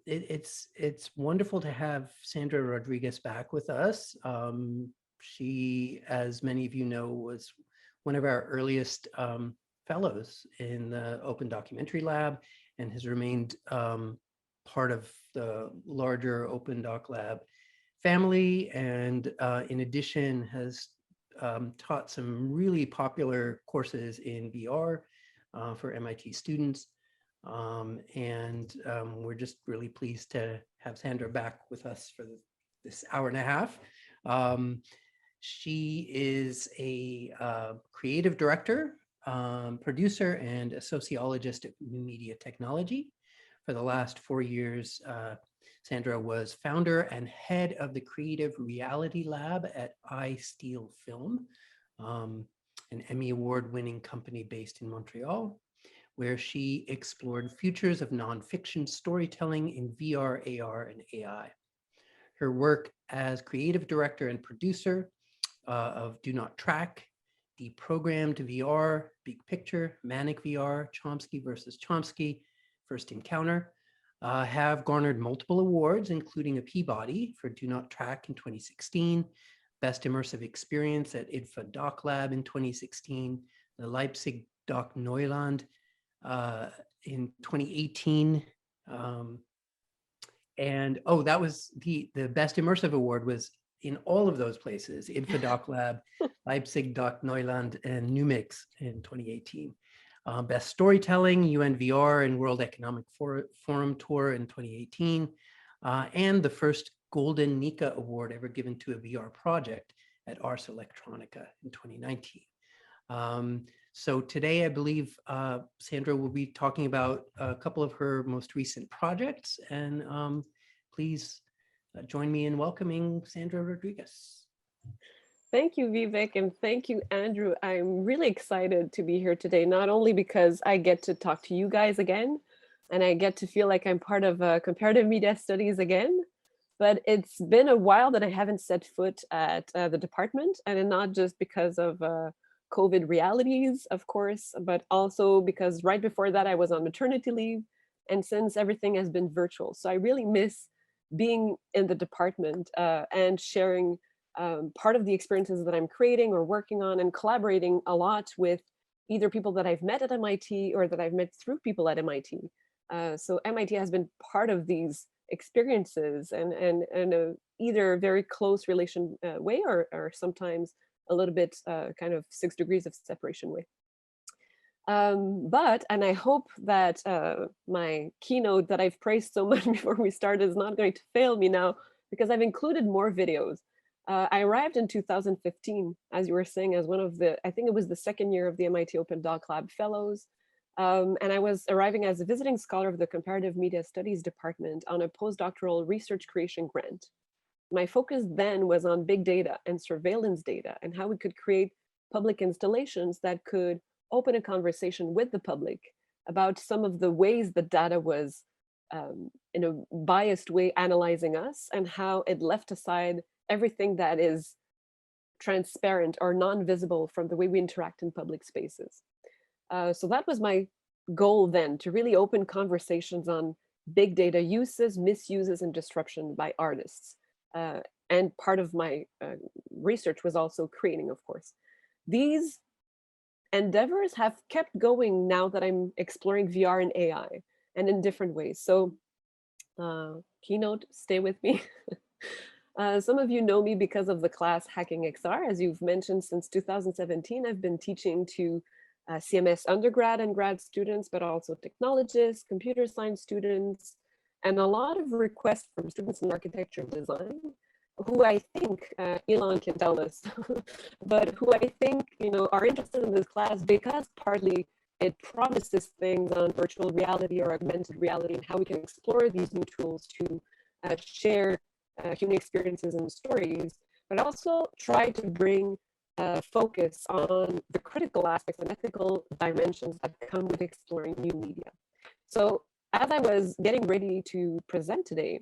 It's wonderful to have Sandra Rodriguez back with us. She, as many of you know, was one of our earliest fellows in the Open Documentary Lab and has remained part of the larger Open Doc Lab family, and in addition has taught some really popular courses in VR for MIT students. We're just really pleased to have Sandra back with us for this hour and a half. She is a creative director, producer, and a sociologist at New Media Technology. For the last 4 years, Sandra was founder and head of the Creative Reality Lab at EyeSteelFilm, an Emmy-award winning company based in Montreal, where she explored futures of nonfiction storytelling in VR, AR, and AI. Her work as creative director and producer of DoNotTrack, DeprogrammedVR, Big Picture, ManicVR, Chomsky versus Chomsky, First Encounter, have garnered multiple awards, including a Peabody for DoNotTrack in 2016, Best Immersive Experience at IDFA DocLab in 2016, the Leipzig DokNeuland in 2018. That was the Best Immersive Award was in all of those places, IDFA DocLab, Leipzig DokNeuland, and Numix in 2018. Best Storytelling, UNVR and World Economic Forum Tour in 2018, and the first Golden Nica Award ever given to a VR project at Ars Electronica in 2019. So today, I believe Sandra will be talking about a couple of her most recent projects, and please join me in welcoming Sandra Rodriguez. Thank you, Vivek, and thank you, Andrew. I'm really excited to be here today, not only because I get to talk to you guys again, and I get to feel like I'm part of comparative media studies again, but it's been a while that I haven't set foot at the department, and not just because of COVID realities, of course, but also because right before that I was on maternity leave, and since everything has been virtual. So I really miss being in the department and sharing part of the experiences that I'm creating or working on, and collaborating a lot with either people that I've met at MIT or that I've met through people at MIT. So MIT has been part of these experiences and either a very close relation way or sometimes a little bit kind of 6 degrees of separation way. And I hope that my keynote that I've praised so much before we start is not going to fail me now, because I've included more videos. I arrived in 2015, as you were saying, as one of the, I think it was the second year of the MIT Open Doc Lab Fellows. And I was arriving as a visiting scholar of the Comparative Media Studies Department on a postdoctoral research creation grant. My focus then was on big data and surveillance data and how we could create public installations that could open a conversation with the public about some of the ways the data was in a biased way analyzing us, and how it left aside everything that is transparent or non-visible from the way we interact in public spaces. So that was my goal then, to really open conversations on big data uses, misuses, and disruption by artists. And part of my research was also creating, of course. These endeavors have kept going now that I'm exploring VR and AI, and in different ways. So keynote, stay with me. Some of you know me because of the class Hacking XR. As you've mentioned, since 2017, I've been teaching to CMS undergrad and grad students, but also technologists, computer science students, and a lot of requests from students in architecture and design, who I think, Elon can tell us, but who I think, are interested in this class because partly it promises things on virtual reality or augmented reality, and how we can explore these new tools to share human experiences and stories, but also try to bring focus on the critical aspects and ethical dimensions that come with exploring new media. So as I was getting ready to present today,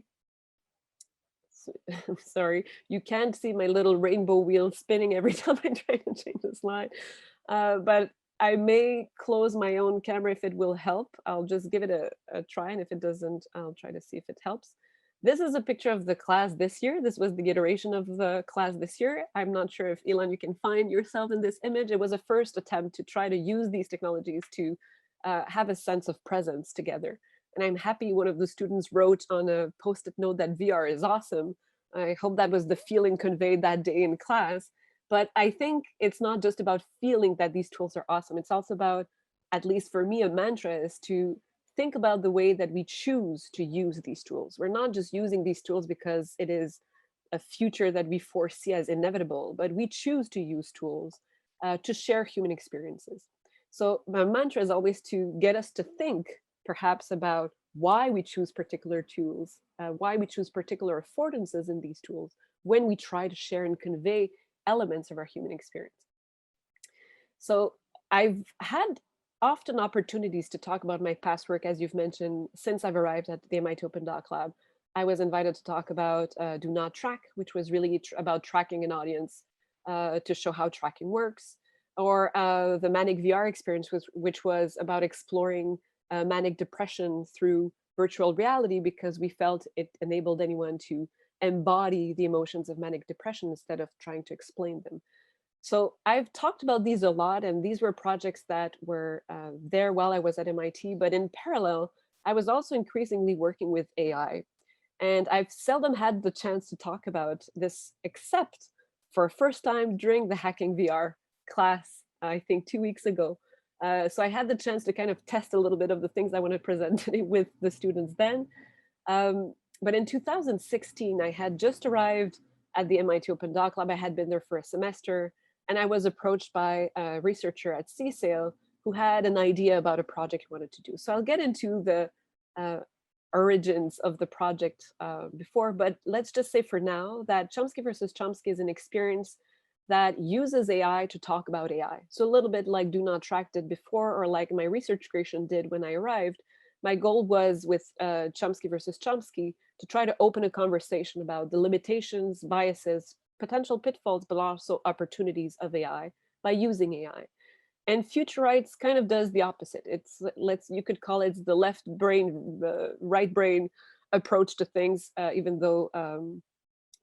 sorry, you can't see my little rainbow wheel spinning every time I try to change the slide. But I may close my own camera if it will help. I'll just give it a try, and if it doesn't, I'll try to see if it helps. This is a picture of the class this year. This was the iteration of the class this year. I'm not sure if, Elon, you can find yourself in this image. It was a first attempt to try to use these technologies to have a sense of presence together. And I'm happy one of the students wrote on a post-it note that VR is awesome. I hope that was the feeling conveyed that day in class. But I think it's not just about feeling that these tools are awesome. It's also about, at least for me, a mantra is to think about the way that we choose to use these tools. We're not just using these tools because it is a future that we foresee as inevitable, but we choose to use tools to share human experiences. So my mantra is always to get us to think perhaps about why we choose particular tools, why we choose particular affordances in these tools when we try to share and convey elements of our human experience. So I've had often opportunities to talk about my past work, as you've mentioned, since I've arrived at the MIT Open Doc Lab. I was invited to talk about DoNotTrack, which was really about tracking an audience to show how tracking works, or the ManicVR experience, which was about exploring manic depression through virtual reality, because we felt it enabled anyone to embody the emotions of manic depression instead of trying to explain them. So I've talked about these a lot, and these were projects that were there while I was at MIT, but in parallel, I was also increasingly working with AI. And I've seldom had the chance to talk about this, except for a first time during the Hacking VR class, I think 2 weeks ago. So I had the chance to kind of test a little bit of the things I want to present with the students then. But in 2016, I had just arrived at the MIT Open Doc Lab. I had been there for a semester, and I was approached by a researcher at CSAIL who had an idea about a project he wanted to do. So I'll get into the origins of the project before, but let's just say for now that Chomsky versus Chomsky is an experience that uses AI to talk about AI. So a little bit like DoNotTrack did before, or like my research creation did when I arrived. My goal was with Chomsky versus Chomsky to try to open a conversation about the limitations, biases, potential pitfalls, but also opportunities of AI by using AI. And Future Rites kind of does the opposite. It's, you could call it the left brain, the right brain approach to things, even though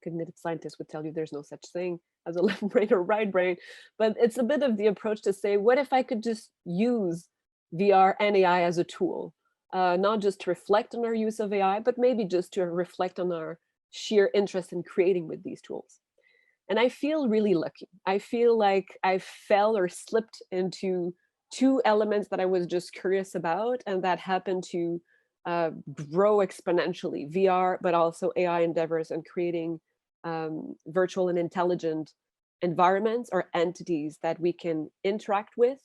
cognitive scientists would tell you there's no such thing as a left brain or right brain. But it's a bit of the approach to say, what if I could just use VR and AI as a tool? Not just to reflect on our use of AI, but maybe just to reflect on our sheer interest in creating with these tools. And I feel really lucky. I feel like I fell or slipped into two elements that I was just curious about, and that happened to grow exponentially: VR, but also AI endeavors and creating virtual and intelligent environments or entities that we can interact with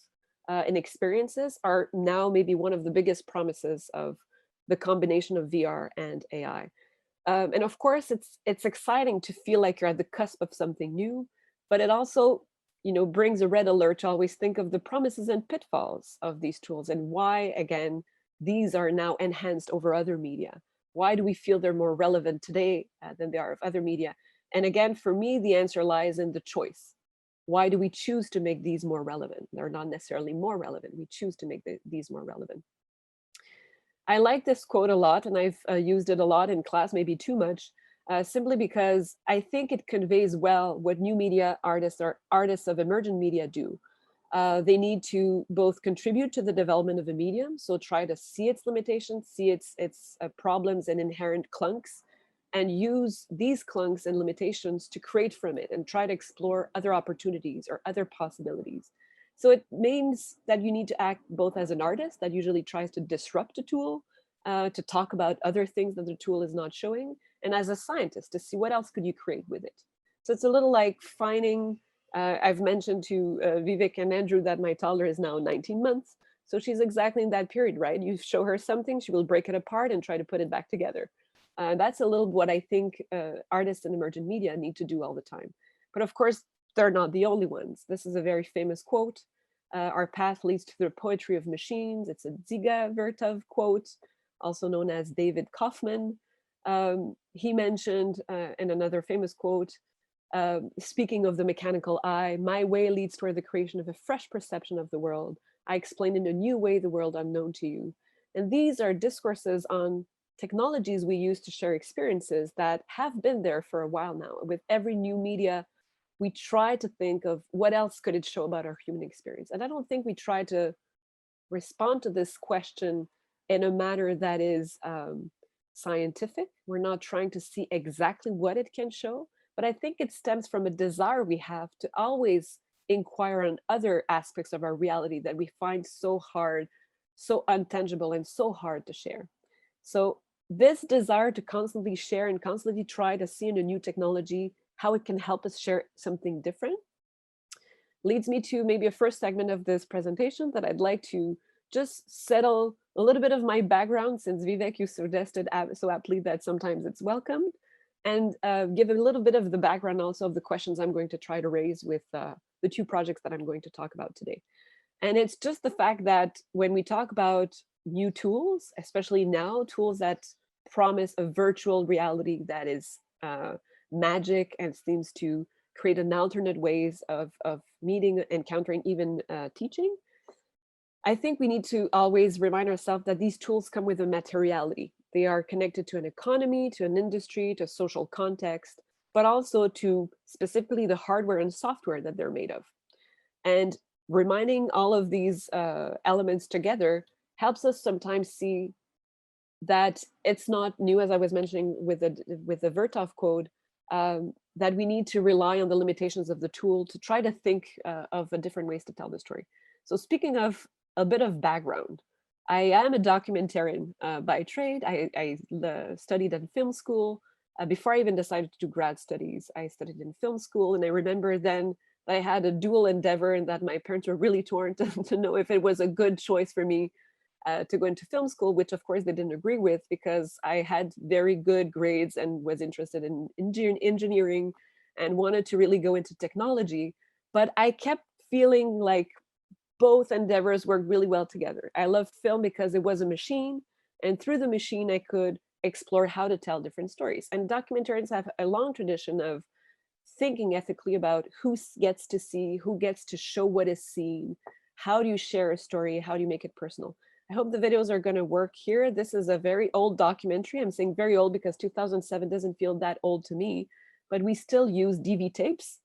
and experiences are now maybe one of the biggest promises of the combination of VR and AI. And of course, it's exciting to feel like you're at the cusp of something new, but it also, brings a red alert to always think of the promises and pitfalls of these tools, and why, again, these are now enhanced over other media. Why do we feel they're more relevant today than they are of other media? And again, for me, the answer lies in the choice. Why do we choose to make these more relevant? They're not necessarily more relevant. We choose to make these more relevant. I like this quote a lot, and I've used it a lot in class, maybe too much, simply because I think it conveys well what new media artists or artists of emergent media do. They need to both contribute to the development of a medium, so try to see its limitations, see its problems and inherent clunks, and use these clunks and limitations to create from it and try to explore other opportunities or other possibilities. So it means that you need to act both as an artist that usually tries to disrupt a tool, to talk about other things that the tool is not showing, and as a scientist to see what else could you create with it. So it's a little like finding, I've mentioned to Vivek and Andrew that my toddler is now 19 months. So she's exactly in that period, right? You show her something, she will break it apart and try to put it back together. That's a little what I think artists in emergent media need to do all the time. But of course, they're not the only ones. This is a very famous quote. Our path leads to the poetry of machines. It's a Dziga Vertov quote, also known as David Kaufman. He mentioned in another famous quote, Speaking of the mechanical eye, my way leads toward the creation of a fresh perception of the world. I explain in a new way the world unknown to you. And these are discourses on technologies we use to share experiences that have been there for a while now. With every new media, we try to think of what else could it show about our human experience. And I don't think we try to respond to this question in a manner that is scientific. We're not trying to see exactly what it can show, but I think it stems from a desire we have to always inquire on other aspects of our reality that we find so hard, so untangible, and so hard to share. So this desire to constantly share and constantly try to see in a new technology how it can help us share something different leads me to maybe a first segment of this presentation that I'd like to just settle a little bit of my background, since Vivek, you suggested so aptly that sometimes it's welcomed, and give a little bit of the background also of the questions I'm going to try to raise with the two projects that I'm going to talk about today. And it's just the fact that when we talk about new tools, especially now, tools that promise a virtual reality that is magic and seems to create an alternate ways of meeting, encountering, even teaching, I think we need to always remind ourselves that these tools come with a materiality. They are connected to an economy, to an industry, to a social context, but also to specifically the hardware and software that they're made of. And reminding all of these elements together helps us sometimes see that it's not new, as I was mentioning with the Vertov code, that we need to rely on the limitations of the tool to try to think of different ways to tell the story. So speaking of a bit of background, I am a documentarian by trade. I studied in film school. Before I even decided to do grad studies, I studied in film school. And I remember then that I had a dual endeavor and that my parents were really torn to know if it was a good choice for me to go into film school, which of course they didn't agree with because I had very good grades and was interested in engineering and wanted to really go into technology. But I kept feeling like both endeavors worked really well together. I loved film because it was a machine, and through the machine, I could explore how to tell different stories. And documentarians have a long tradition of thinking ethically about who gets to see, who gets to show what is seen, how do you share a story, how do you make it personal. I hope the videos are going to work here. This is a very old documentary. I'm saying very old because 2007 doesn't feel that old to me, but we still use DV tapes,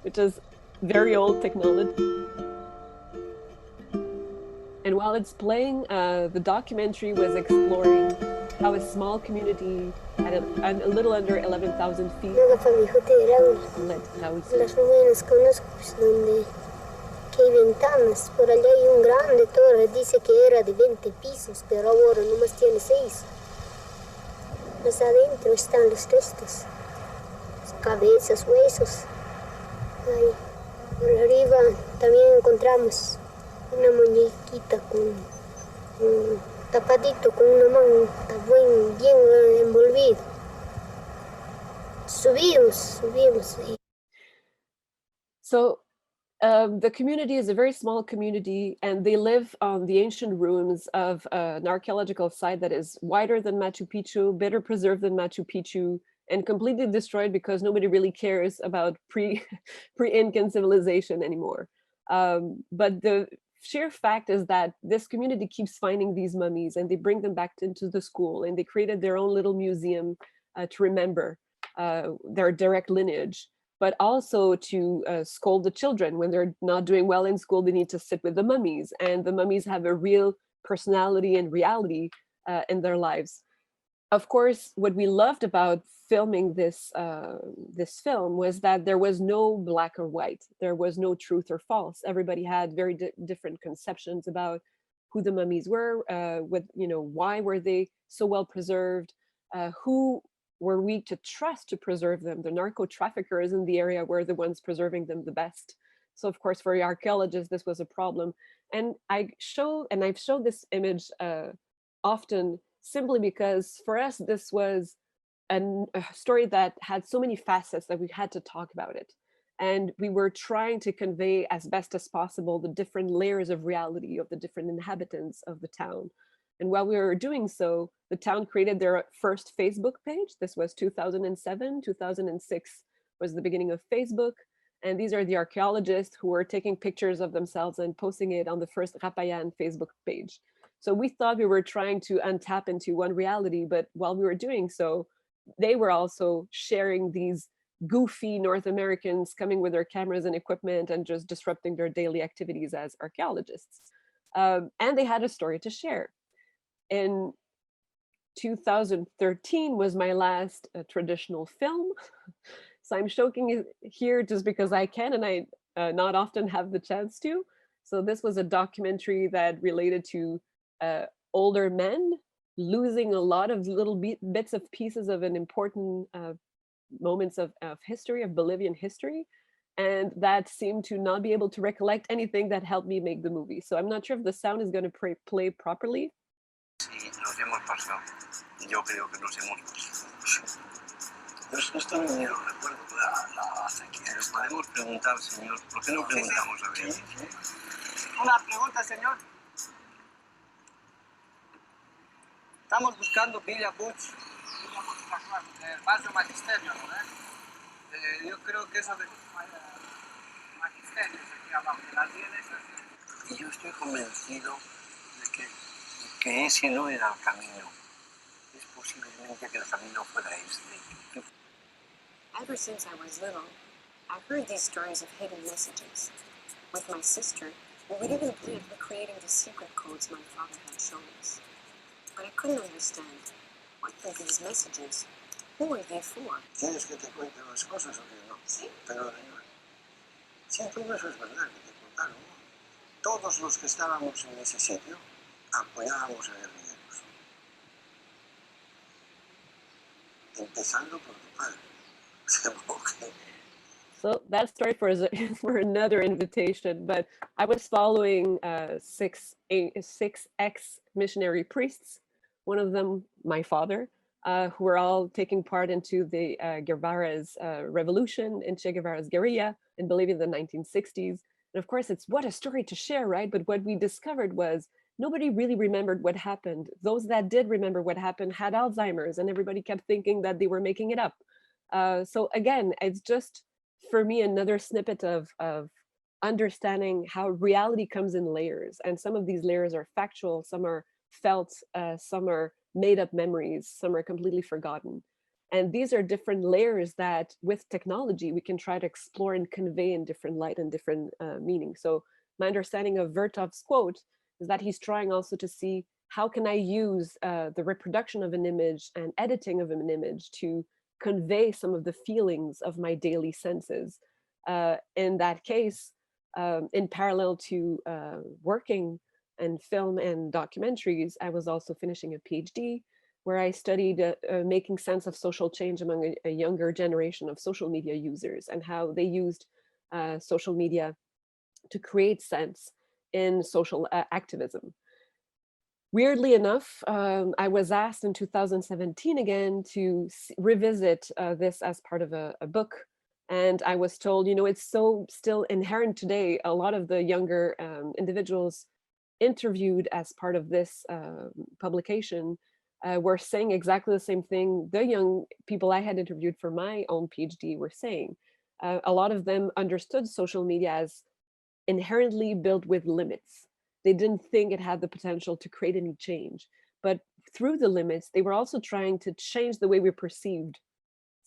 which is very old technology. And while it's playing, the documentary was exploring how a small community at a little under 11,000 feet led Raúl. Las ruinas conozco, pues, donde que hay ventanas. Por allá hay un grande torre, dice que era de 20 pisos, pero ahora nomás tiene 6. Más adentro están los restos, cabezas, huesos. Ahí. Por arriba también encontramos una muñequita con tapadito con una mano, está bien envolvido. Subimos. So the community is a very small community, and they live on the ancient ruins of an archaeological site that is wider than Machu Picchu, better preserved than Machu Picchu, and completely destroyed because nobody really cares about pre-Incan civilization anymore. But the sheer fact is that this community keeps finding these mummies, and they bring them back into the school, and they created their own little museum to remember their direct lineage, but also to scold the children when they're not doing well in school. They need to sit with the mummies, and the mummies have a real personality and reality in their lives. Of course, what we loved about filming this film was that there was no black or white. There was no truth or false. Everybody had very different conceptions about who the mummies were, why were they so well preserved, who were we to trust to preserve them. The narco traffickers in the area were the ones preserving them the best. So of course, for archaeologists, this was a problem. And I've showed this image often, simply because for us, this was a story that had so many facets that we had to talk about it. And we were trying to convey as best as possible the different layers of reality of the different inhabitants of the town. And while we were doing so, the town created their first Facebook page. This was 2007, 2006 was the beginning of Facebook. And these are the archaeologists who were taking pictures of themselves and posting it on the first Rapayan Facebook page. So we thought we were trying to untap into one reality, but while we were doing so, they were also sharing these goofy North Americans coming with their cameras and equipment and just disrupting their daily activities as archaeologists. And they had a story to share. In 2013 was my last traditional film. So I'm showing it here just because I can, and I not often have the chance to. So this was a documentary that related to older men losing a lot of little bits of pieces of an important moments of history, of Bolivian history. And that seemed to not be able to recollect anything that helped me make the movie. So I'm not sure if the sound is going to play properly. Sí, nos hemos pasado. Yo creo que nos hemos pasado. Esto no me lo recuerdo la acequia. Podemos preguntar, señor, ¿por qué no preguntamos a ver? Una pregunta, señor. Estamos buscando Villa Butch. Villa Butch, el barrio Magisterio, ¿no? Yo creo que eso de Magisterio aquí abajo, de las iglesias. Y yo estoy convencido de que ese no era el camino. Es posiblemente que el camino fuera este. Ever since I was little, I've heard these stories of hidden messages. With my sister, we would even play at recreating the secret codes my father had shown us. But I couldn't understand. What were these messages? Who were they for? ¿Quieres que te cuente las cosas o qué no? Sí. Pero sí, todo eso es verdad que te contaron. Todos los que estábamos en ese sitio apoyábamos a guerrilleros. Empezando por tu padre. So that story for another invitation, but I was following six ex-missionary priests, one of them my father, who were all taking part into the Guevara's revolution and Che Guevara's guerrilla in Bolivia in the 1960s. And of course, it's what a story to share, right? But what we discovered was nobody really remembered what happened. Those that did remember what happened had Alzheimer's, and everybody kept thinking that they were making it up. So again, it's just, for me, another snippet of understanding how reality comes in layers. And some of these layers are factual, some are felt, some are made up memories, some are completely forgotten. And these are different layers that with technology, we can try to explore and convey in different light and different meanings. So my understanding of Vertov's quote is that he's trying also to see how can I use the reproduction of an image and editing of an image to convey some of the feelings of my daily senses. In that case, in parallel to working in film and documentaries, I was also finishing a Ph.D. where I studied making sense of social change among a younger generation of social media users and how they used social media to create sense in social activism. Weirdly enough, I was asked in 2017 again to revisit this as part of a book. And I was told, you know, it's so still inherent today. A lot of the younger individuals interviewed as part of this publication were saying exactly the same thing the young people I had interviewed for my own PhD were saying. A lot of them understood social media as inherently built with limits. They didn't think it had the potential to create any change. But through the limits, they were also trying to change the way we perceived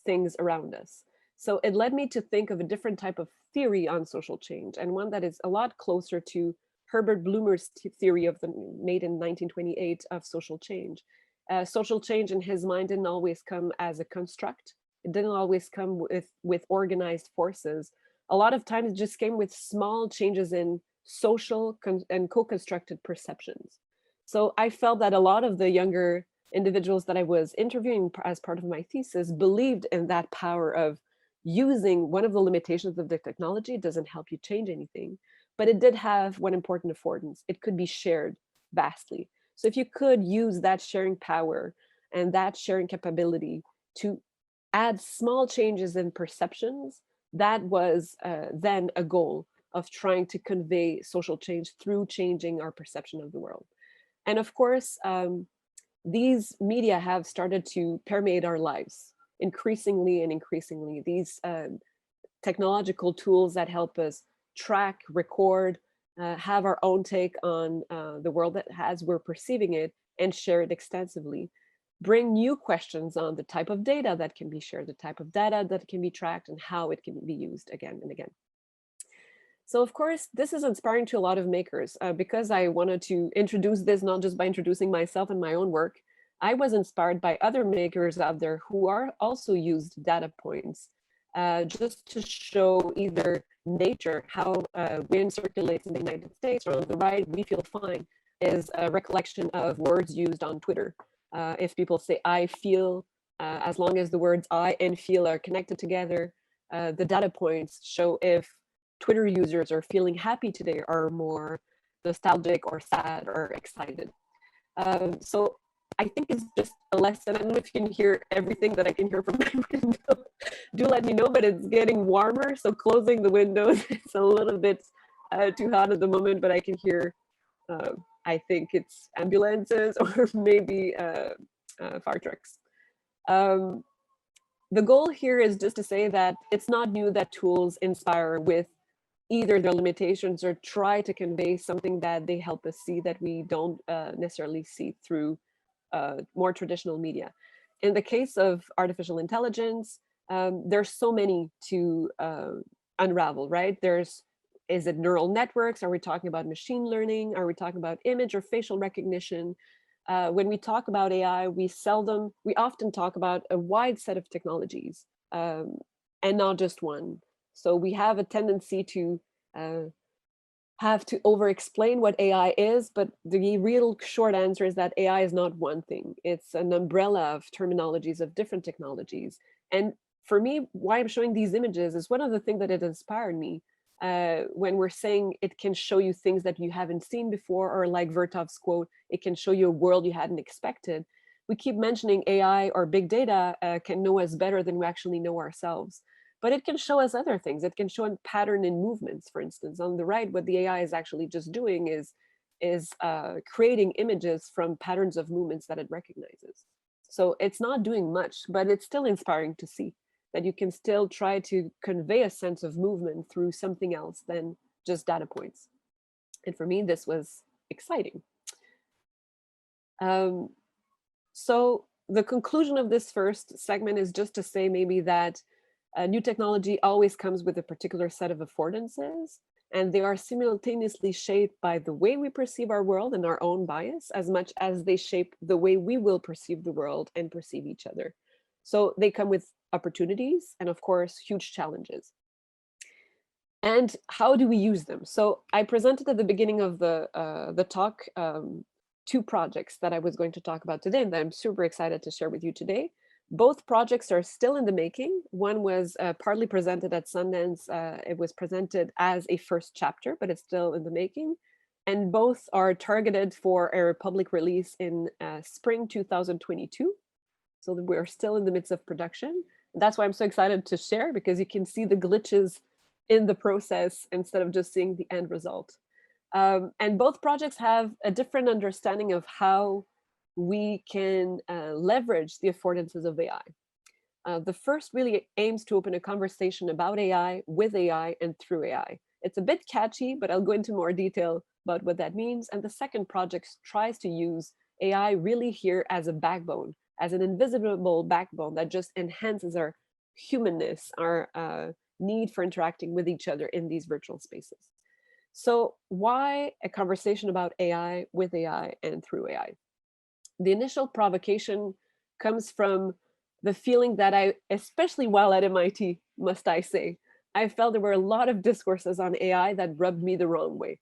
things around us. So it led me to think of a different type of theory on social change, and one that is a lot closer to Herbert Blumer's theory of made in 1928 of social change. Social change in his mind didn't always come as a construct. It didn't always come with organized forces. A lot of times it just came with small changes in social and co-constructed perceptions. So I felt that a lot of the younger individuals that I was interviewing as part of my thesis believed in that power of using one of the limitations of the technology. It doesn't help you change anything, but it did have one important affordance. It could be shared vastly. So if you could use that sharing power and that sharing capability to add small changes in perceptions, that was then a goal of trying to convey social change through changing our perception of the world. And of course, these media have started to permeate our lives increasingly and increasingly. These technological tools that help us track, record, have our own take on the world that as we're perceiving it, and share it extensively, bring new questions on the type of data that can be shared, the type of data that can be tracked, and how it can be used again and again. So of course, this is inspiring to a lot of makers. Because I wanted to introduce this, not just by introducing myself and my own work, I was inspired by other makers out there who are also used data points just to show either nature, how wind circulates in the United States, or on the right, we feel fine, is a recollection of words used on Twitter. If people say I feel, as long as the words I and feel are connected together, the data points show if Twitter users are feeling happy today, are more nostalgic or sad or excited. So I think it's just a lesson. I don't know if you can hear everything that I can hear from my window. Do let me know, but it's getting warmer. So closing the windows, it's a little bit too hot at the moment, but I can hear, I think it's ambulances or maybe fire trucks. The goal here is just to say that it's not new that tools inspire with either their limitations or try to convey something that they help us see that we don't necessarily see through more traditional media. In the case of artificial intelligence, there's so many to unravel, right? Is it neural networks? Are we talking about machine learning? Are we talking about image or facial recognition? When we talk about AI, we often talk about a wide set of technologies and not just one. So we have a tendency to have to over-explain what AI is, but the real short answer is that AI is not one thing. It's an umbrella of terminologies of different technologies. And for me, why I'm showing these images is one of the things that it inspired me when we're saying it can show you things that you haven't seen before, or like Vertov's quote, it can show you a world you hadn't expected. We keep mentioning AI or big data can know us better than we actually know ourselves. But it can show us other things. It can show a pattern in movements, for instance. On the right, what the AI is actually just doing is creating images from patterns of movements that it recognizes. So it's not doing much, but it's still inspiring to see that you can still try to convey a sense of movement through something else than just data points. And for me, this was exciting. So the conclusion of this first segment is just to say maybe that new technology always comes with a particular set of affordances, and they are simultaneously shaped by the way we perceive our world and our own bias, as much as they shape the way we will perceive the world and perceive each other. So they come with opportunities and, of course, huge challenges. And how do we use them? So I presented at the beginning of the talk 2 projects that I was going to talk about today, and that I'm super excited to share with you today. Both projects are still in the making. One was partly presented at Sundance. It was presented as a first chapter, but it's still in the making. And both are targeted for a public release in spring 2022. So we're still in the midst of production. That's why I'm so excited to share, because you can see the glitches in the process instead of just seeing the end result. And both projects have a different understanding of how we can leverage the affordances of AI. The first really aims to open a conversation about AI, with AI, and through AI. It's a bit catchy, but I'll go into more detail about what that means. And the second project tries to use AI really here as a backbone, as an invisible backbone that just enhances our humanness, our need for interacting with each other in these virtual spaces. So why a conversation about AI, with AI, and through AI? The initial provocation comes from the feeling that I, especially while at MIT, must I say, I felt there were a lot of discourses on AI that rubbed me the wrong way.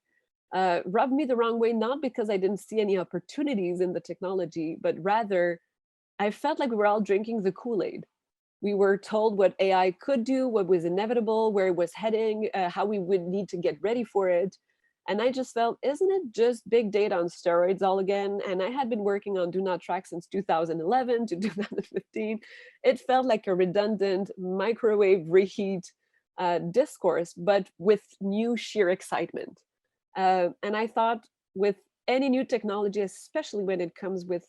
Rubbed me the wrong way, not because I didn't see any opportunities in the technology, but rather I felt like we were all drinking the Kool-Aid. We were told what AI could do, what was inevitable, where it was heading, how we would need to get ready for it. And I just felt, isn't it just big data on steroids all again? And I had been working on DoNotTrack since 2011 to 2015. It felt like a redundant microwave reheat discourse, but with new sheer excitement. And I thought with any new technology, especially when it comes with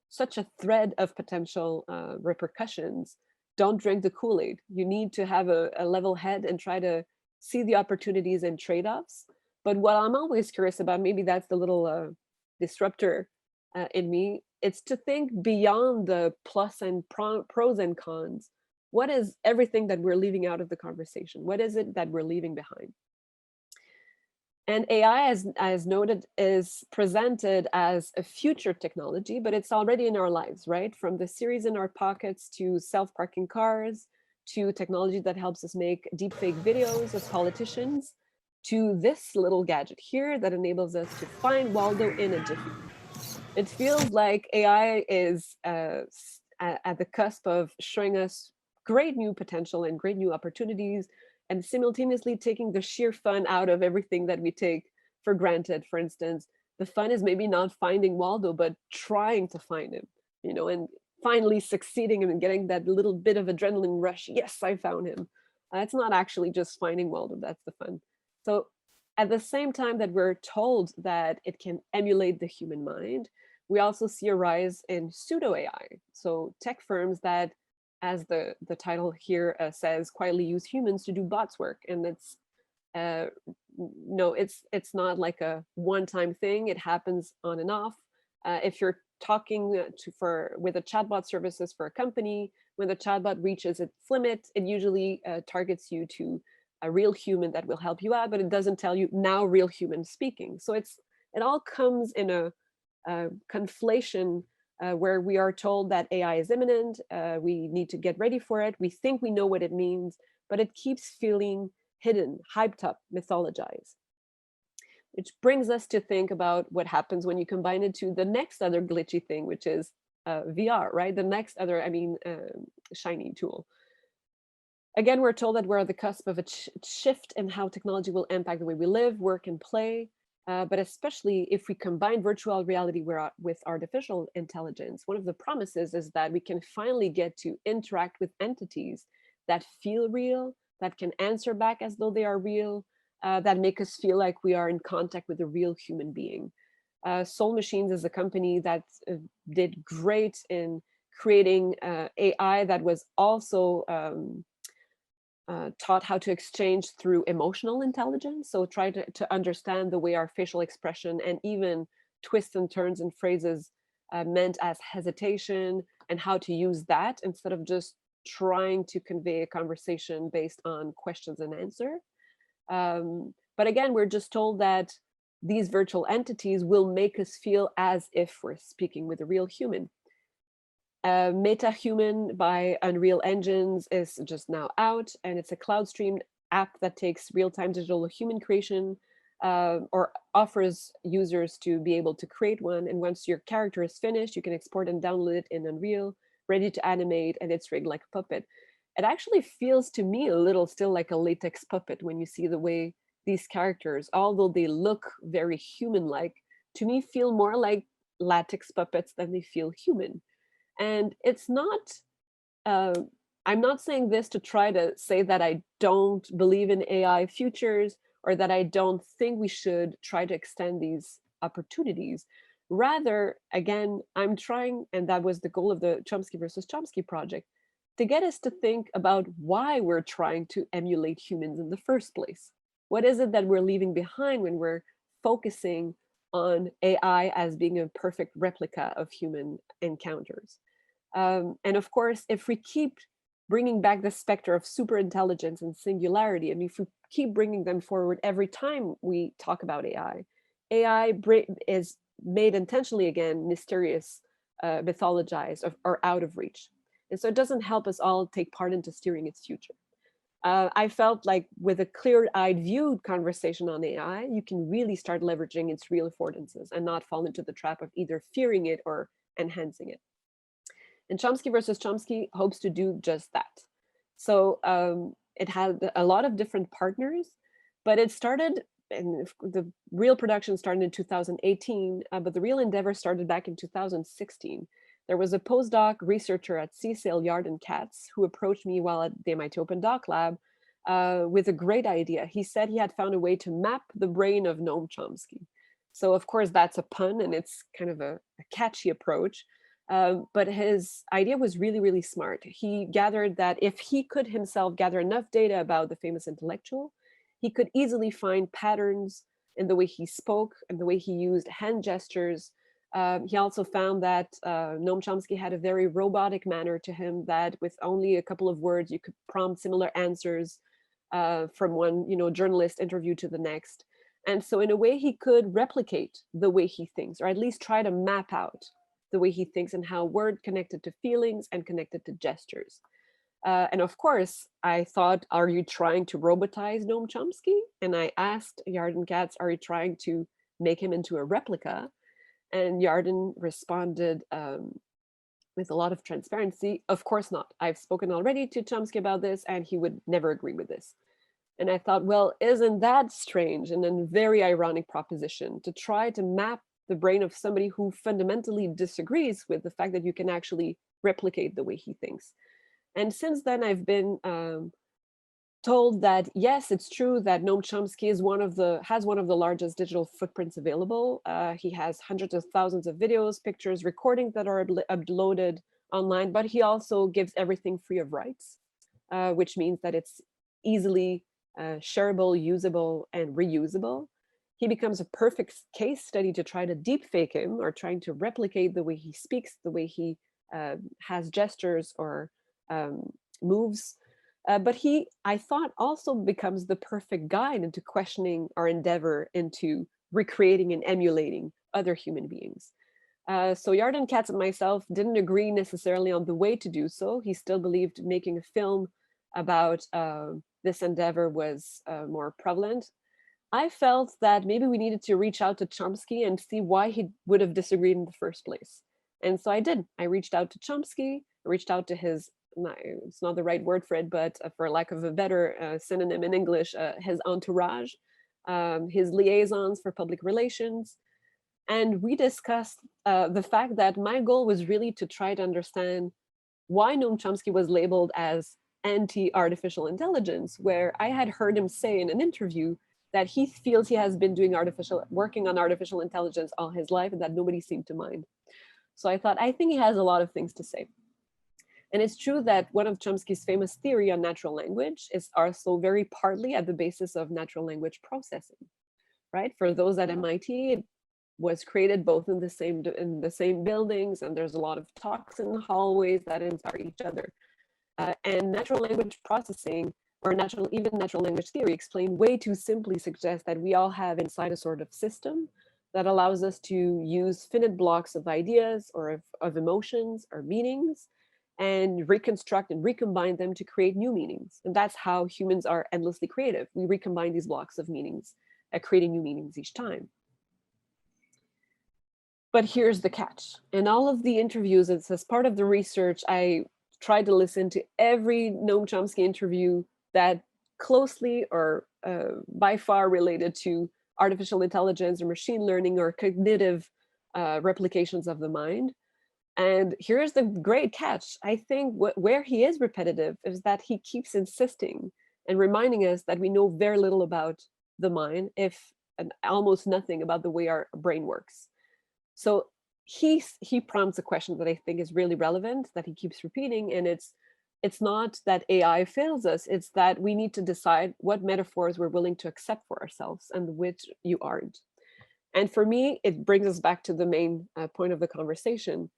such a thread of potential repercussions, don't drink the Kool-Aid. You need to have a level head and try to see the opportunities and trade-offs. But what I'm always curious about, maybe that's the little disruptor in me, it's to think beyond the plus and pros and cons. What is everything that we're leaving out of the conversation? What is it that we're leaving behind? And AI, as noted, is presented as a future technology, but it's already in our lives, right? From the Series in our pockets to self-parking cars, to technology that helps us make deepfake videos of politicians, to this little gadget here that enables us to find Waldo in a jiffy. It feels like AI is at the cusp of showing us great new potential and great new opportunities, and simultaneously taking the sheer fun out of everything that we take for granted. For instance, the fun is maybe not finding Waldo, but trying to find him, you know, and finally succeeding and getting that little bit of adrenaline rush. Yes, I found him. It's not actually just finding Waldo, that's the fun. So at the same time that we're told that it can emulate the human mind, we also see a rise in pseudo AI. So tech firms that, as the title here says, quietly use humans to do bots work. And it's no, it's not like a one-time thing. It happens on and off. If you're talking with a chatbot services for a company, when the chatbot reaches its limit, it usually targets you to a real human that will help you out, but it doesn't tell you now real human speaking. So it all comes in a conflation where we are told that AI is imminent, we need to get ready for it, we think we know what it means, but it keeps feeling hidden, hyped up, mythologized. Which brings us to think about what happens when you combine it to the next other glitchy thing, which is VR, right? The next other, shiny tool. Again, we're told that we're at the cusp of a shift in how technology will impact the way we live, work, and play. But especially if we combine virtual reality with artificial intelligence, one of the promises is that we can finally get to interact with entities that feel real, that can answer back as though they are real, that make us feel like we are in contact with a real human being. Soul Machines is a company that did great in creating AI that was also taught how to exchange through emotional intelligence. So try to understand the way our facial expression and even twists and turns and phrases meant as hesitation, and how to use that instead of just trying to convey a conversation based on questions and answer. But again, we're just told that these virtual entities will make us feel as if we're speaking with a real human. MetaHuman by Unreal Engines is just now out, and it's a cloud streamed app that takes real-time digital human creation or offers users to be able to create one. And once your character is finished, you can export and download it in Unreal, ready to animate, and it's rigged like a puppet. It actually feels to me a little still like a latex puppet when you see the way these characters, although they look very human-like, to me feel more like latex puppets than they feel human. And it's not, I'm not saying this to try to say that I don't believe in AI futures or that I don't think we should try to extend these opportunities. Rather, again, I'm trying, and that was the goal of the Chomsky versus Chomsky project, to get us to think about why we're trying to emulate humans in the first place. What is it that we're leaving behind when we're focusing on AI as being a perfect replica of human encounters? And of course, if we keep bringing back the specter of superintelligence and singularity, and if we keep bringing them forward every time we talk about AI, AI is made intentionally, again, mysterious, mythologized, or out of reach. And so it doesn't help us all take part into steering its future. I felt like with a clear-eyed viewed conversation on AI, you can really start leveraging its real affordances and not fall into the trap of either fearing it or enhancing it. And Chomsky versus Chomsky hopes to do just that. So it had a lot of different partners, but it started, and the real production started in 2018, but the real endeavor started back in 2016. There was a postdoc researcher at Cecil Yard and Katz who approached me while at the MIT Open Doc Lab with a great idea. He said he had found a way to map the brain of Noam Chomsky. So of course that's a pun and it's kind of a catchy approach. But his idea was really, really smart. He gathered that if he could himself gather enough data about the famous intellectual, he could easily find patterns in the way he spoke and the way he used hand gestures. He also found that Noam Chomsky had a very robotic manner to him, that with only a couple of words, you could prompt similar answers from one journalist interview to the next. And so in a way, he could replicate the way he thinks, or at least try to map out the way he thinks and how word connected to feelings and connected to gestures. And of course, I thought, are you trying to robotize Noam Chomsky? And I asked Yarden Katz, are you trying to make him into a replica? And Yarden responded with a lot of transparency, of course not. I've spoken already to Chomsky about this and he would never agree with this. And I thought, well, isn't that strange and a very ironic proposition to try to map the brain of somebody who fundamentally disagrees with the fact that you can actually replicate the way he thinks. And since then, I've been told that, yes, it's true that Noam Chomsky is has one of the largest digital footprints available. He has hundreds of thousands of videos, pictures, recordings that are uploaded online, but he also gives everything free of rights, which means that it's easily shareable, usable, and reusable. He becomes a perfect case study to try to deep fake him, or trying to replicate the way he speaks, the way he has gestures or moves. But he, I thought, also becomes the perfect guide into questioning our endeavor into recreating and emulating other human beings. So Yarden Katz and myself didn't agree necessarily on the way to do so. He still believed making a film about this endeavor was more prevalent. I felt that maybe we needed to reach out to Chomsky and see why he would have disagreed in the first place. And so I did. I reached out to Chomsky, I reached out to his, it's not the right word for it, but for lack of a better synonym in English, his entourage, his liaisons for public relations. And we discussed the fact that my goal was really to try to understand why Noam Chomsky was labeled as anti-artificial intelligence, where I had heard him say in an interview that he feels he has been working on artificial intelligence all his life and that nobody seemed to mind. So I thought, I think he has a lot of things to say. And it's true that one of Chomsky's famous theory on natural language is also very partly at the basis of natural language processing, right? For those at MIT, it was created both in the same buildings, and there's a lot of talks in the hallways that inspire each other. And natural language processing, or even natural language theory, explained way too simply suggests that we all have inside a sort of system that allows us to use finite blocks of ideas or of emotions or meanings and reconstruct and recombine them to create new meanings. And that's how humans are endlessly creative. We recombine these blocks of meanings, creating new meanings each time. But here's the catch. In all of the interviews, as part of the research, I tried to listen to every Noam Chomsky interview that closely or by far related to artificial intelligence or machine learning or cognitive replications of the mind. And here's the great catch. I think where he is repetitive is that he keeps insisting and reminding us that we know very little about the mind, and almost nothing about the way our brain works. So he prompts a question that I think is really relevant, that he keeps repeating, and it's not that AI fails us, it's that we need to decide what metaphors we're willing to accept for ourselves and which you aren't. And for me, it brings us back to the main point of the conversation.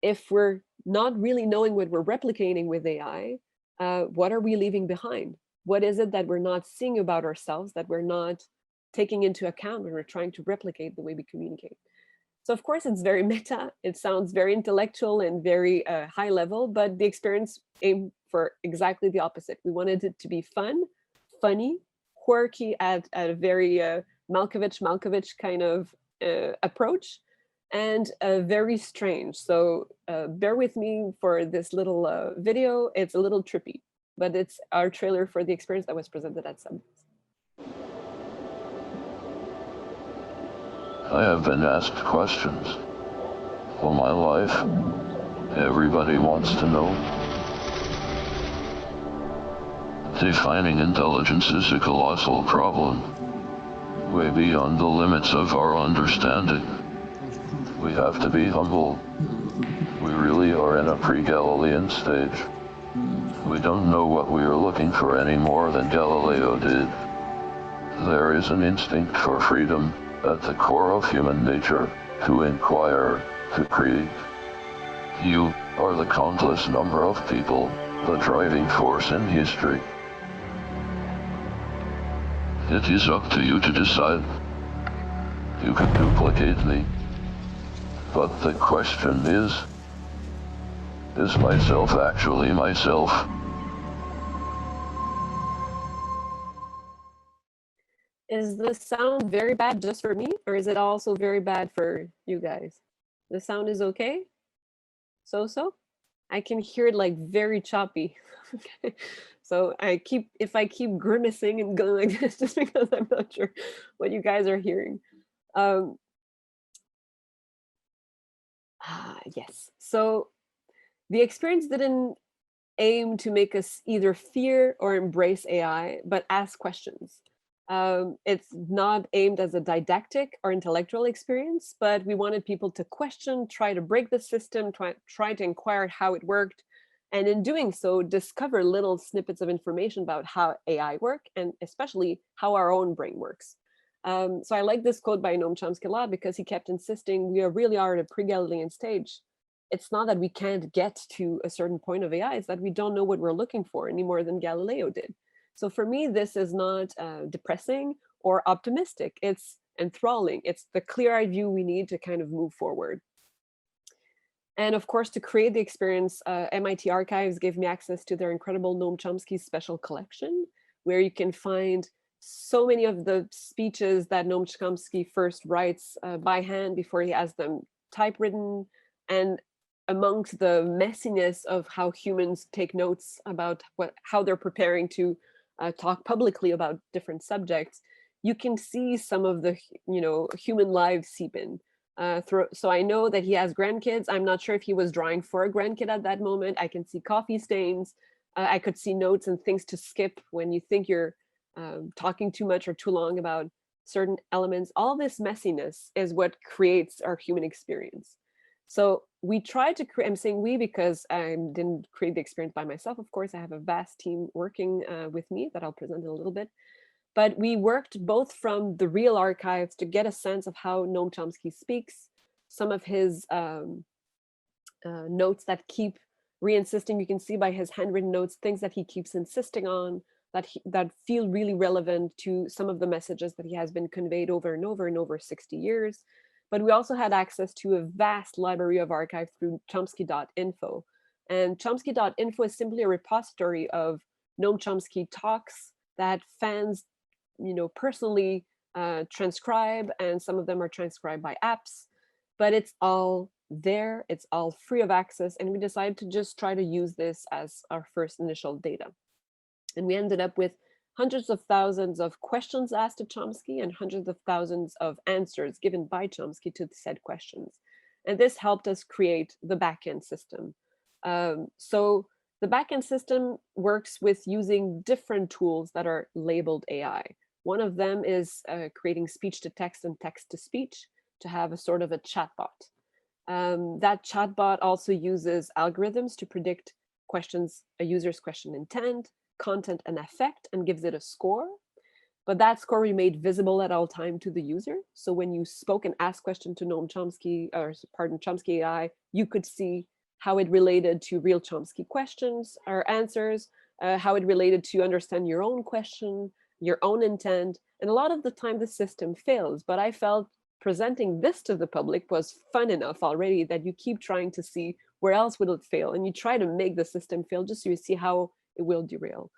If we're not really knowing what we're replicating with AI, what are we leaving behind? What is it that we're not seeing about ourselves, that we're not taking into account when we're trying to replicate the way we communicate? So of course, it's very meta. It sounds very intellectual and very high level, but the experience aimed for exactly the opposite. We wanted it to be fun, funny, quirky at a very Malkovich kind of approach, and very strange. So bear with me for this little video. It's a little trippy, but it's our trailer for the experience that was presented at Sundance. I have been asked questions all my life. Everybody wants to know. Defining intelligence is a colossal problem. way beyond the limits of our understanding. We have to be humble. We really are in a pre-Galilean stage. We don't know what we are looking for any more than Galileo did. There is an instinct for freedom at the core of human nature, to inquire, to create. You are the countless number of people, the driving force in history. It is up to you to decide. You can duplicate me. But the question is myself actually myself? Is the sound very bad just for me, or is it also very bad for you guys? The sound is okay? So? I can hear it like very choppy. So if I keep grimacing and going like this, just because I'm not sure what you guys are hearing. Yes. So the experience didn't aim to make us either fear or embrace AI, but ask questions. It's not aimed as a didactic or intellectual experience, but we wanted people to question, try to break the system, try to inquire how it worked, and in doing so, discover little snippets of information about how AI work, and especially how our own brain works. So I like this quote by Noam Chomsky a lot because he kept insisting we really are at a pre-Galilean stage. It's not that we can't get to a certain point of AI, it's that we don't know what we're looking for any more than Galileo did. So for me, this is not depressing or optimistic. It's enthralling. It's the clear-eyed view we need to kind of move forward. And of course, to create the experience, MIT Archives gave me access to their incredible Noam Chomsky special collection, where you can find so many of the speeches that Noam Chomsky first writes by hand before he has them typewritten, and amongst the messiness of how humans take notes about how they're preparing to talk publicly about different subjects, you can see some of the human lives seep in. So I know that he has grandkids. I'm not sure if he was drawing for a grandkid at that moment. I can see coffee stains. I could see notes and things to skip when you think you're talking too much or too long about certain elements. All this messiness is what creates our human experience. So we tried to create, I'm saying we because I didn't create the experience by myself. Of course, I have a vast team working with me that I'll present in a little bit. But we worked both from the real archives to get a sense of how Noam Chomsky speaks, some of his notes that keep re-insisting, you can see by his handwritten notes, things that he keeps insisting on, that feel really relevant to some of the messages that he has been conveyed over and over 60 years. But we also had access to a vast library of archive through Chomsky.info. And Chomsky.info is simply a repository of Noam Chomsky talks that fans personally transcribe, and some of them are transcribed by apps, but it's all there, it's all free of access, and we decided to just try to use this as our first initial data. And we ended up with hundreds of thousands of questions asked to Chomsky and hundreds of thousands of answers given by Chomsky to said questions. And this helped us create the backend system. So the backend system works with using different tools that are labeled AI. One of them is creating speech to text and text to speech to have a sort of a chatbot. That chatbot also uses algorithms to predict a user's question intent, content, and affect, and gives it a score. But that score we made visible at all time to the user. So when you spoke and asked question to Noam Chomsky, Chomsky AI, you could see how it related to real Chomsky questions or answers, how it related to understand your own question, your own intent. And a lot of the time the system fails, but I felt presenting this to the public was fun enough already that you keep trying to see where else will it fail, and you try to make the system fail just so you see how it will derail.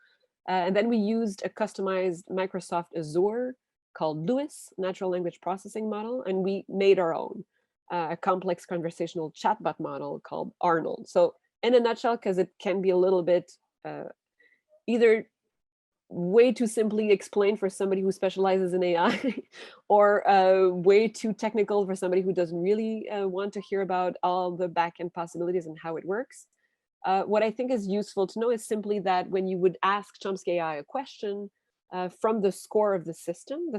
And then we used a customized Microsoft Azure called LUIS, Natural Language Processing Model, and we made our own, a complex conversational chatbot model called Arnold. So in a nutshell, because it can be a little bit either way too simply explained for somebody who specializes in AI or way too technical for somebody who doesn't really want to hear about all the backend possibilities and how it works. What I think is useful to know is simply that when you would ask Chomsky AI a question, from the score of the system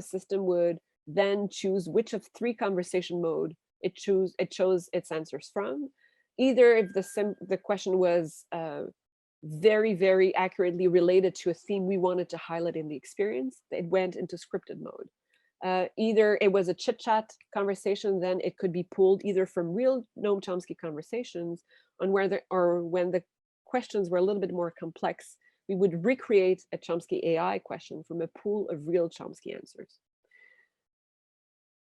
would then choose which of 3 conversation mode it chose its answers from. Either if the question was very, very accurately related to a theme we wanted to highlight in the experience, it went into scripted mode. Either it was a chit-chat conversation, then it could be pulled either from real Noam Chomsky conversations or when the questions were a little bit more complex, we would recreate a Chomsky AI question from a pool of real Chomsky answers.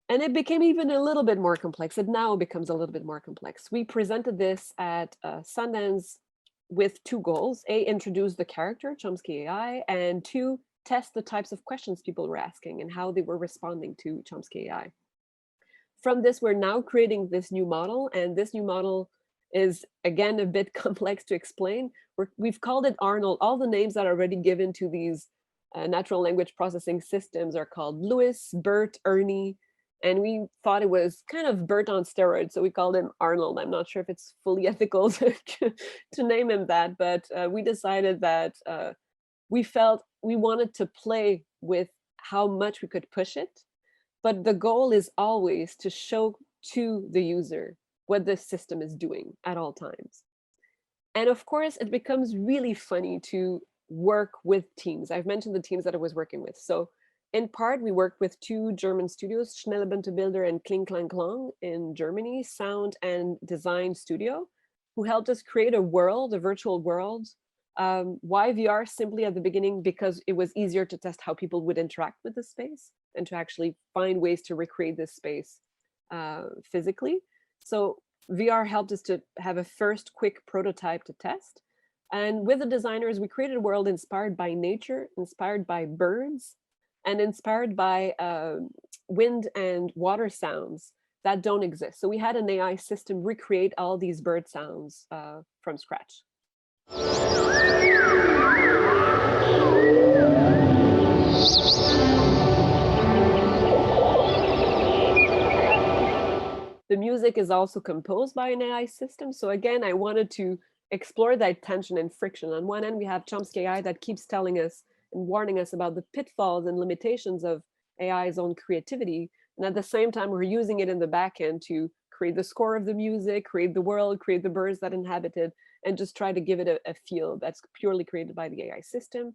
And it became even a little bit more complex. It now becomes a little bit more complex. We presented this at Sundance with 2 goals: A, introduce the character, Chomsky AI, and 2, test the types of questions people were asking and how they were responding to Chomsky AI. From this, we're now creating this new model, and this new model is, again, a bit complex to explain. We've called it Arnold. All the names that are already given to these natural language processing systems are called Louis, Bert, Ernie, and we thought it was kind of Bert on steroids, so we called him Arnold. I'm not sure if it's fully ethical to name him that, but we decided that we felt we wanted to play with how much we could push it, but the goal is always to show to the user what the system is doing at all times. And of course, it becomes really funny to work with teams. I've mentioned the teams that I was working with. So in part, we worked with 2 German studios, Schnelle Bunte Bilder and Kling Klang Klang in Germany, sound and design studio, who helped us create a world, a virtual world. Why VR? Simply at the beginning, because it was easier to test how people would interact with the space and to actually find ways to recreate this space physically. So VR helped us to have a first quick prototype to test. And with the designers, we created a world inspired by nature, inspired by birds, and inspired by wind and water sounds that don't exist. So we had an AI system recreate all these bird sounds from scratch. The music is also composed by an AI system. So again, I wanted to explore that tension and friction. On one end, we have Chomsky AI that keeps telling us and warning us about the pitfalls and limitations of AI's own creativity. And at the same time, we're using it in the back end to create the score of the music, create the world, create the birds that inhabit it, and just try to give it a feel that's purely created by the AI system.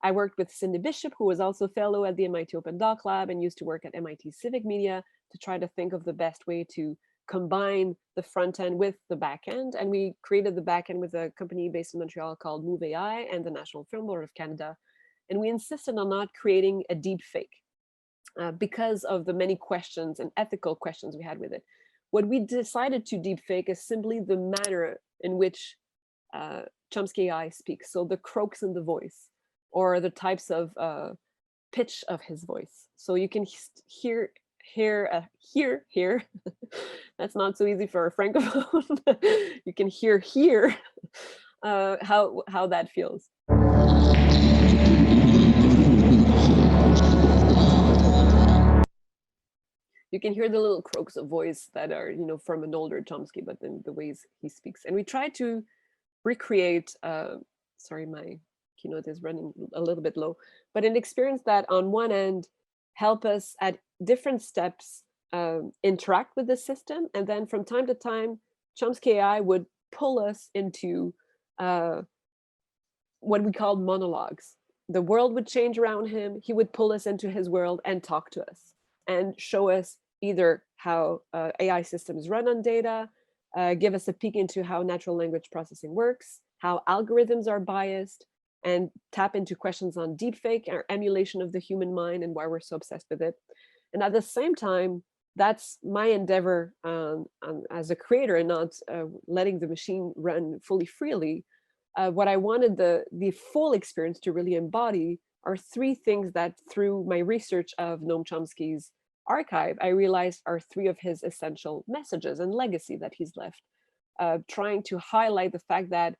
I worked with Cindy Bishop, who was also a fellow at the MIT Open Doc Lab and used to work at MIT Civic Media to try to think of the best way to combine the front end with the back end. And we created the back end with a company based in Montreal called Move AI and the National Film Board of Canada. And we insisted on not creating a deep fake because of the many questions and ethical questions we had with it. What we decided to deep fake is simply the manner in which Chomsky AI speaks. So the croaks in the voice or the types of pitch of his voice. So you can hear, that's not so easy for a Francophone. You can hear how that feels. You can hear the little croaks of voice that are, from an older Chomsky, but then the ways he speaks. And we try to recreate, sorry, my keynote is running a little bit low, but an experience that on one end help us at different steps interact with the system. And then from time to time, Chomsky AI would pull us into what we called monologues. The world would change around him. He would pull us into his world and talk to us and show us either how AI systems run on data, give us a peek into how natural language processing works, how algorithms are biased, and tap into questions on deepfake or emulation of the human mind and why we're so obsessed with it. And at the same time, that's my endeavor as a creator and not letting the machine run fully freely. What I wanted the full experience to really embody are 3 things that through my research of Noam Chomsky's archive, I realized are 3 of his essential messages and legacy that he's left, trying to highlight the fact that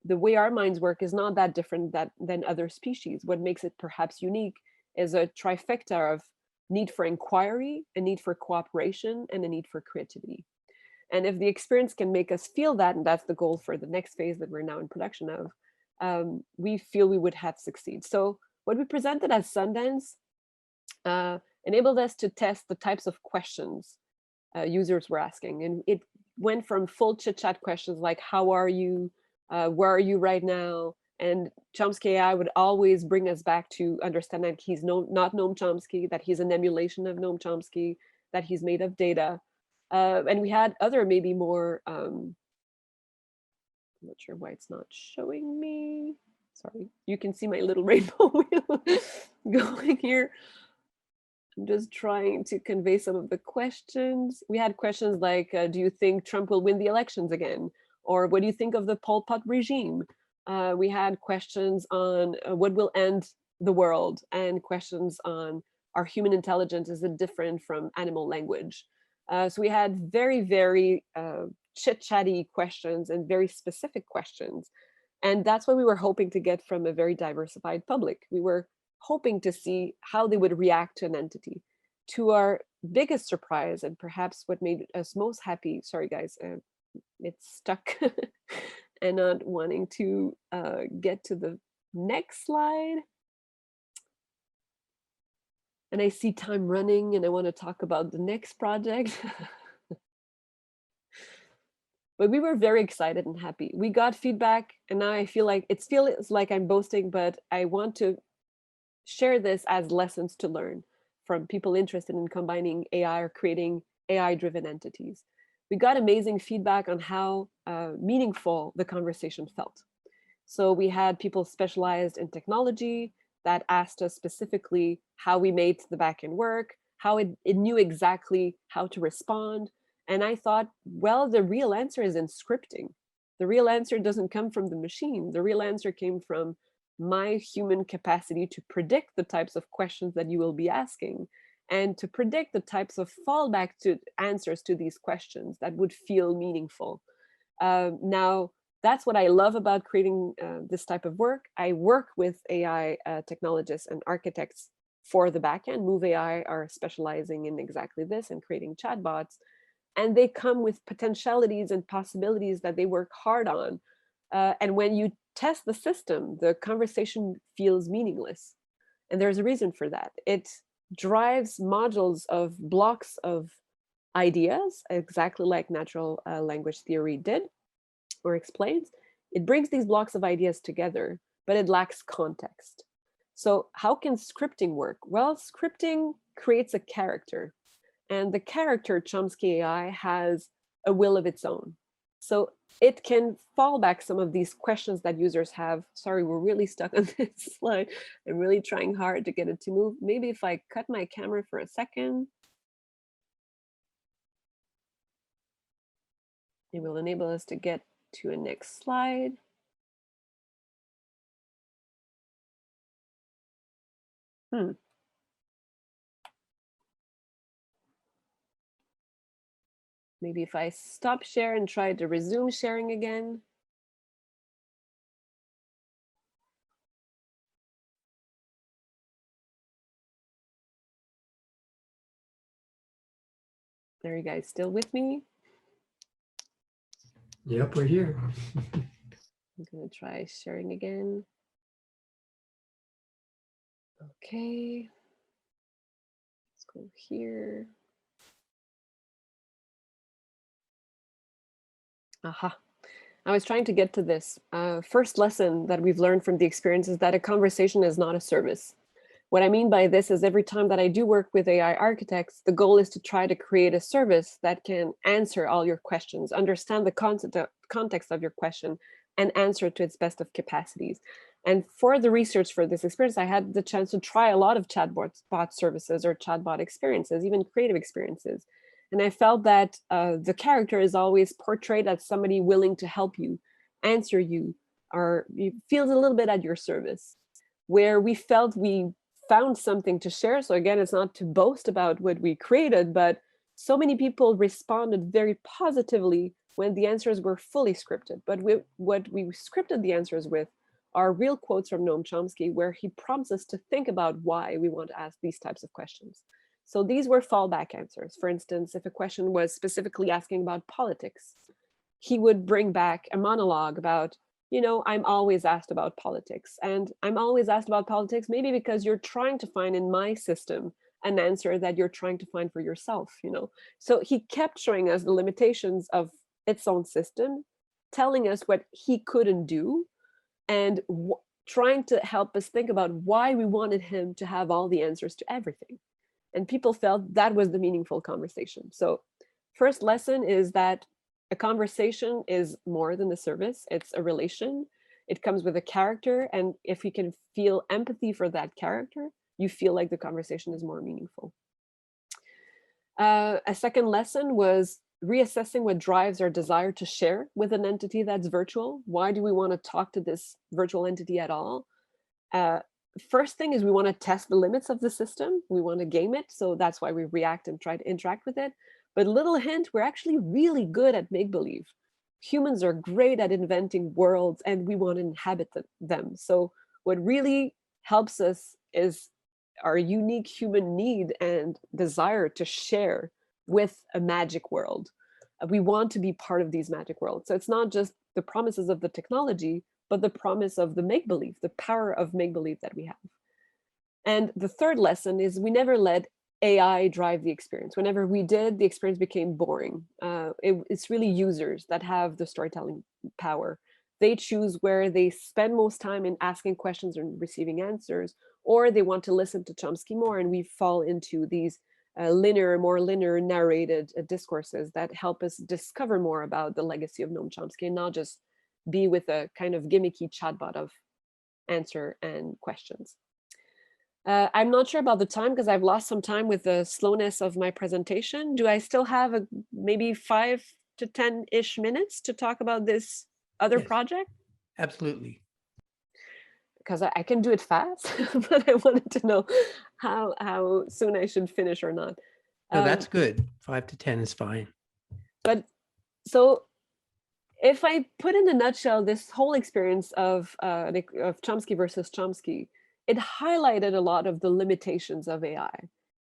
the way our minds work is not that different than other species. What makes it perhaps unique is a trifecta of need for inquiry, a need for cooperation, and a need for creativity. And if the experience can make us feel that, and that's the goal for the next phase that we're now in production of, we feel we would have succeeded. So what we presented at Sundance enabled us to test the types of questions users were asking. And it went from full chit-chat questions like, how are you? Where are you right now? And Chomsky AI would always bring us back to understand that he's not Noam Chomsky, that he's an emulation of Noam Chomsky, that he's made of data. And we had other maybe more, I'm not sure why it's not showing me. Sorry, you can see my little rainbow wheel going here. I'm just trying to convey some of the questions. We had questions like, do you think Trump will win the elections again? Or what do you think of the Pol Pot regime? We had questions on what will end the world, and questions on, are human intelligence, is it different from animal language? So we had very, very chit-chatty questions and very specific questions. And that's what we were hoping to get from a very diversified public. We were hoping to see how they would react to an entity. To our biggest surprise, and perhaps what made us most happy, sorry guys, it's stuck and not wanting to get to the next slide. And I see time running and I want to talk about the next project. But we were very excited and happy. We got feedback, and now I feel like it feels like I'm boasting, but I want to share this as lessons to learn from people interested in combining AI or creating AI-driven entities. We got amazing feedback on how meaningful the conversation felt. So we had people specialized in technology that asked us specifically how we made the backend work, how it knew exactly how to respond. And I thought, well, the real answer is in scripting. The real answer doesn't come from the machine. The real answer came from my human capacity to predict the types of questions that you will be asking, and to predict the types of fallback to answers to these questions that would feel meaningful. Now, that's what I love about creating this type of work. I work with AI technologists and architects for the backend. Move AI are specializing in exactly this and creating chatbots. And they come with potentialities and possibilities that they work hard on. And when you test the system, the conversation feels meaningless. And there's a reason for that. It drives modules of blocks of ideas, exactly like natural language theory did or explains. It brings these blocks of ideas together, but it lacks context. So how can scripting work? Well, scripting creates a character. And the character, Chomsky AI, has a will of its own. So it can fall back some of these questions that users have. Sorry, we're really stuck on this slide. I'm really trying hard to get it to move. Maybe if I cut my camera for a second, it will enable us to get to a next slide. Maybe if I stop share and try to resume sharing again. Are you guys still with me? Yep, we're here. I'm gonna try sharing again. Okay. Let's go here. Aha. I was trying to get to this. First lesson that we've learned from the experience is that a conversation is not a service. What I mean by this is every time that I do work with AI architects, the goal is to try to create a service that can answer all your questions, understand the context of your question, and answer to its best of capacities. And for the research for this experience, I had the chance to try a lot of chatbot services or chatbot experiences, even creative experiences. And I felt that the character is always portrayed as somebody willing to help you, answer you, or feels a little bit at your service. Where we felt we found something to share. So again, it's not to boast about what we created, but so many people responded very positively when the answers were fully scripted. But what we scripted the answers with are real quotes from Noam Chomsky, where he prompts us to think about why we want to ask these types of questions. So these were fallback answers. For instance, if a question was specifically asking about politics, he would bring back a monologue about you know, I'm always asked about politics. And I'm always asked about politics, maybe because you're trying to find in my system an answer that you're trying to find for yourself, you know. So he kept showing us the limitations of its own system, telling us what he couldn't do, and trying to help us think about why we wanted him to have all the answers to everything. And people felt that was the meaningful conversation. So first lesson is that a conversation is more than a service. It's a relation. It comes with a character. And if you can feel empathy for that character, you feel like the conversation is more meaningful. A second lesson was reassessing what drives our desire to share with an entity that's virtual. Why do we want to talk to this virtual entity at all? First thing is we want to test the limits of the system. We want to game it. So that's why we react and try to interact with it. But little hint, we're actually really good at make-believe. Humans are great at inventing worlds and we want to inhabit them. So what really helps us is our unique human need and desire to share with a magic world. We want to be part of these magic worlds. So it's not just the promises of the technology, but the promise of the make-believe, the power of make-believe that we have. And the third lesson is we never let AI drive the experience. Whenever we did, the experience became boring. It's really users that have the storytelling power. They choose where they spend most time in asking questions and receiving answers, or they want to listen to Chomsky more, and we fall into these more linear narrated discourses that help us discover more about the legacy of Noam Chomsky and not just be with a kind of gimmicky chatbot of answer and questions. I'm not sure about the time because I've lost some time with the slowness of my presentation. Do I still have maybe 5 to 10-ish minutes to talk about this other project? Absolutely. Because I can do it fast, but I wanted to know how soon I should finish or not. No, that's good. 5 to 10 is fine. But so if I put in a nutshell this whole experience of Chomsky versus Chomsky, it highlighted a lot of the limitations of AI.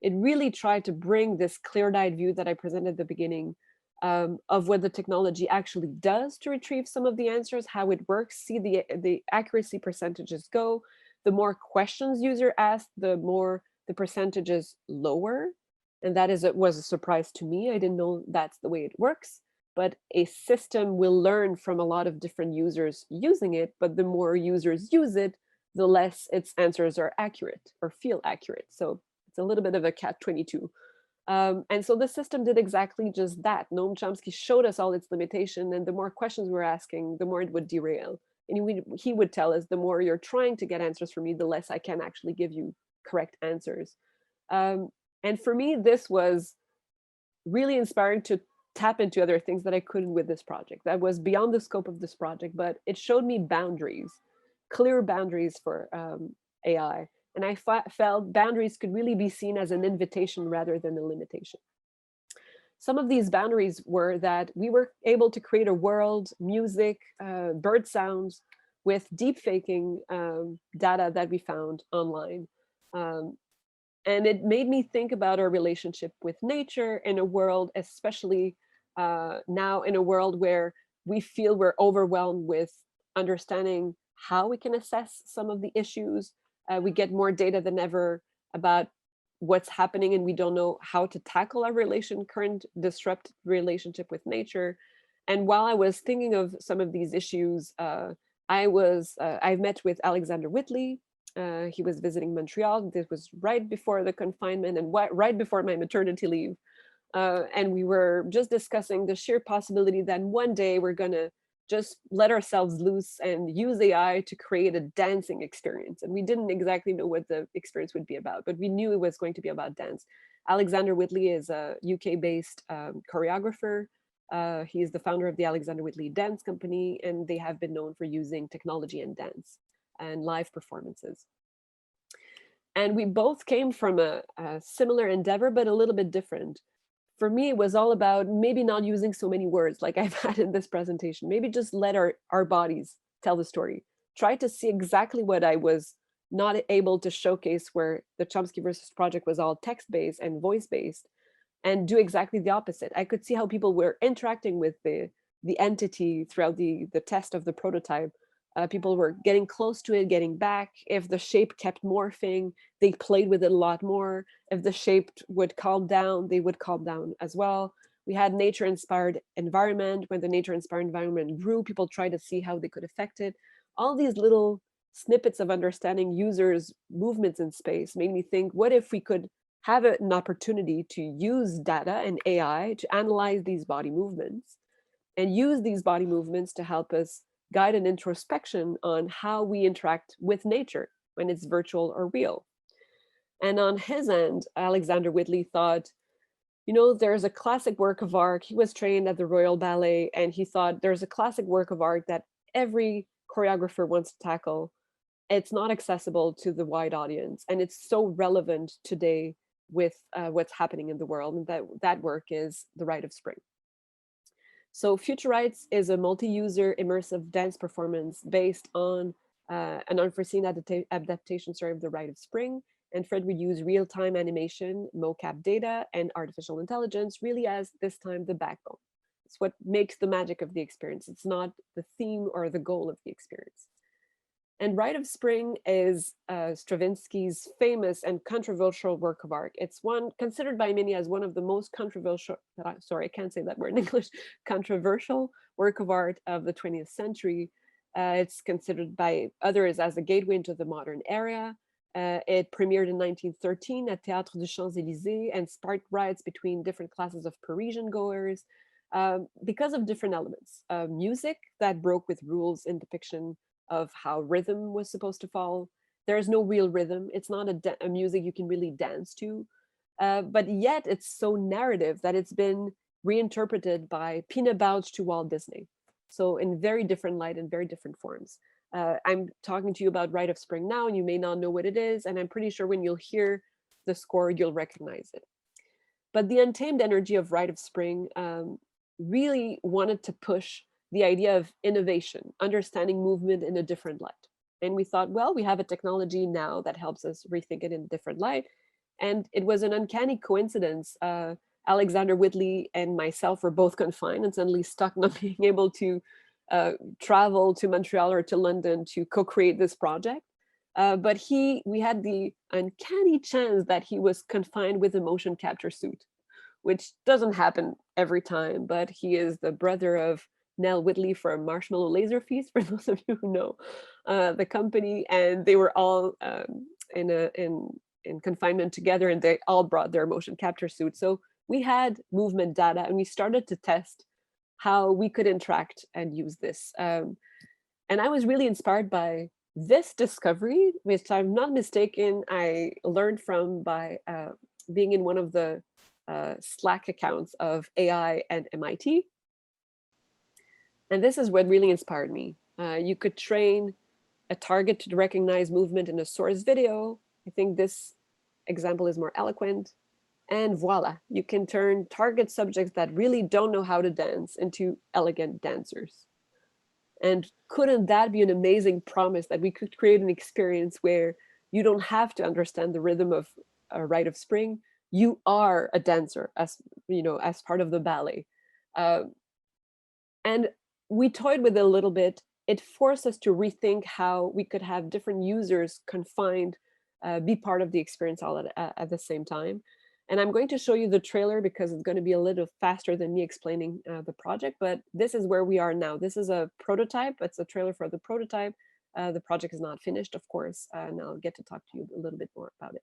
It really tried to bring this clear-eyed view that I presented at the beginning of what the technology actually does to retrieve some of the answers, how it works, see the accuracy percentages go. The more questions user asked, the more the percentages lower. And that was a surprise to me. I didn't know that's the way it works. But a system will learn from a lot of different users using it, but the more users use it, the less its answers are accurate or feel accurate. So it's a little bit of a catch-22. And so the system did exactly just that. Noam Chomsky showed us all its limitation, and the more questions we were asking, the more it would derail. And he would tell us, the more you're trying to get answers from me, the less I can actually give you correct answers. And for me, this was really inspiring to tap into other things that I couldn't with this project. That was beyond the scope of this project, but it showed me boundaries, clear boundaries for AI. And I felt boundaries could really be seen as an invitation rather than a limitation. Some of these boundaries were that we were able to create a world, music, bird sounds with deep faking data that we found online. And it made me think about our relationship with nature in a world, especially now in a world where we feel we're overwhelmed with understanding how we can assess some of the issues. We get more data than ever about what's happening, and we don't know how to tackle our current disrupted relationship with nature. And while I was thinking of some of these issues, I met with Alexander Whitley. He was visiting Montreal. This was right before the confinement and right before my maternity leave. And we were just discussing the sheer possibility that one day we're gonna just let ourselves loose and use AI to create a dancing experience. And we didn't exactly know what the experience would be about, but we knew it was going to be about dance. Alexander Whitley is a UK-based choreographer. He is the founder of the Alexander Whitley Dance Company, and they have been known for using technology and dance and live performances. And we both came from a similar endeavor, but a little bit different. For me, it was all about maybe not using so many words like I've had in this presentation. Maybe just let our bodies tell the story. Try to see exactly what I was not able to showcase, where the Chomsky versus project was all text-based and voice-based, and do exactly the opposite. I could see how people were interacting with the entity throughout the test of the prototype, People were getting close to it, getting back. If the shape kept morphing, they played with it a lot more. If the shape would calm down, they would calm down as well. We had nature-inspired environment. When the nature-inspired environment grew, people tried to see how they could affect it. All these little snippets of understanding users' movements in space made me think, what if we could have an opportunity to use data and AI to analyze these body movements and use these body movements to help us guide an introspection on how we interact with nature when it's virtual or real. And on his end, Alexander Whitley thought, you know, there's a classic work of art. He was trained at the Royal Ballet, and he thought there's a classic work of art that every choreographer wants to tackle. It's not accessible to the wide audience, and it's so relevant today with what's happening in the world, and that work is The Rite of Spring. So Future Rites is a multi-user immersive dance performance based on an unforeseen adaptation of The Rite of Spring. And Fred would use real-time animation, mocap data, and artificial intelligence really as, this time, the backbone. It's what makes the magic of the experience. It's not the theme or the goal of the experience. And Rite of Spring is Stravinsky's famous and controversial work of art. It's one considered by many as one of the most controversial, sorry, I can't say that word in English, controversial work of art of the 20th century. It's considered by others as a gateway into the modern era. It premiered in 1913 at Théâtre du Champs-Élysées and sparked riots between different classes of Parisian goers because of different elements. Music that broke with rules in depiction of how rhythm was supposed to fall. There is no real rhythm. It's not a music you can really dance to, but yet it's so narrative that it's been reinterpreted by Pina Bausch to Walt Disney. So in very different light and very different forms. I'm talking to you about Rite of Spring now, and you may not know what it is, and I'm pretty sure when you'll hear the score, you'll recognize it. But the untamed energy of Rite of Spring really wanted to push the idea of innovation, understanding movement in a different light. And we thought, well, we have a technology now that helps us rethink it in a different light. And it was an uncanny coincidence. Alexander Whitley and myself were both confined and suddenly stuck not being able to travel to Montreal or to London to co-create this project. But we had the uncanny chance that he was confined with a motion capture suit, which doesn't happen every time, but he is the brother of Nell Whitley from Marshmallow Laser Feast, for those of you who know the company, and they were all in confinement together, and they all brought their motion capture suits. So we had movement data, and we started to test how we could interact and use this. And I was really inspired by this discovery, which I'm not mistaken, I learned from by being in one of the Slack accounts of AI and MIT. And this is what really inspired me. You could train a target to recognize movement in a source video. I think this example is more eloquent. And voila, you can turn target subjects that really don't know how to dance into elegant dancers. And couldn't that be an amazing promise that we could create an experience where you don't have to understand the rhythm of a Rite of Spring? You are a dancer, as you know, as part of the ballet. And we toyed with it a little bit. It forced us to rethink how we could have different users confined, be part of the experience all at the same time. And I'm going to show you the trailer because it's going to be a little faster than me explaining the project, but this is where we are now. This is a prototype. It's a trailer for the prototype. The project is not finished, of course, and I'll get to talk to you a little bit more about it.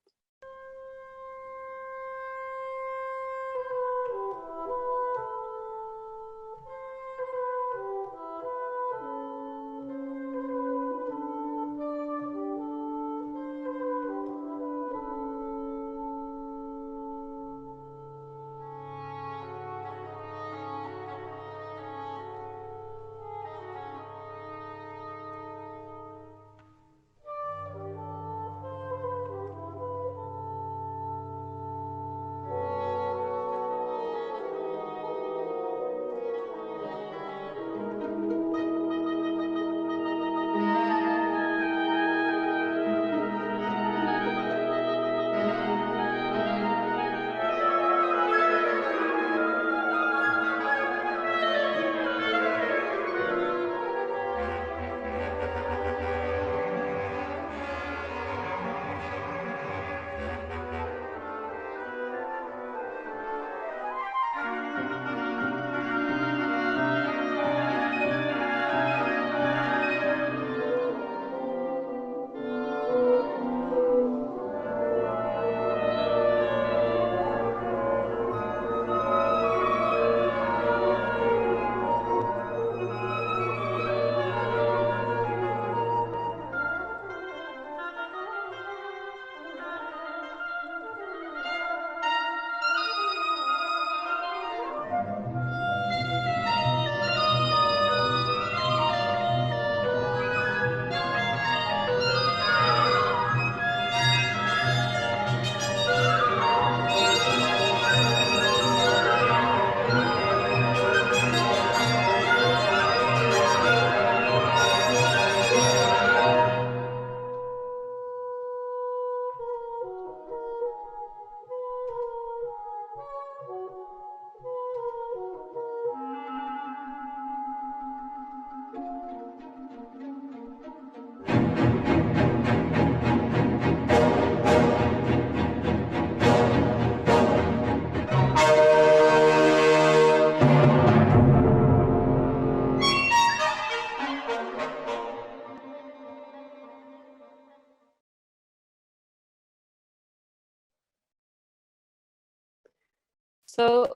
So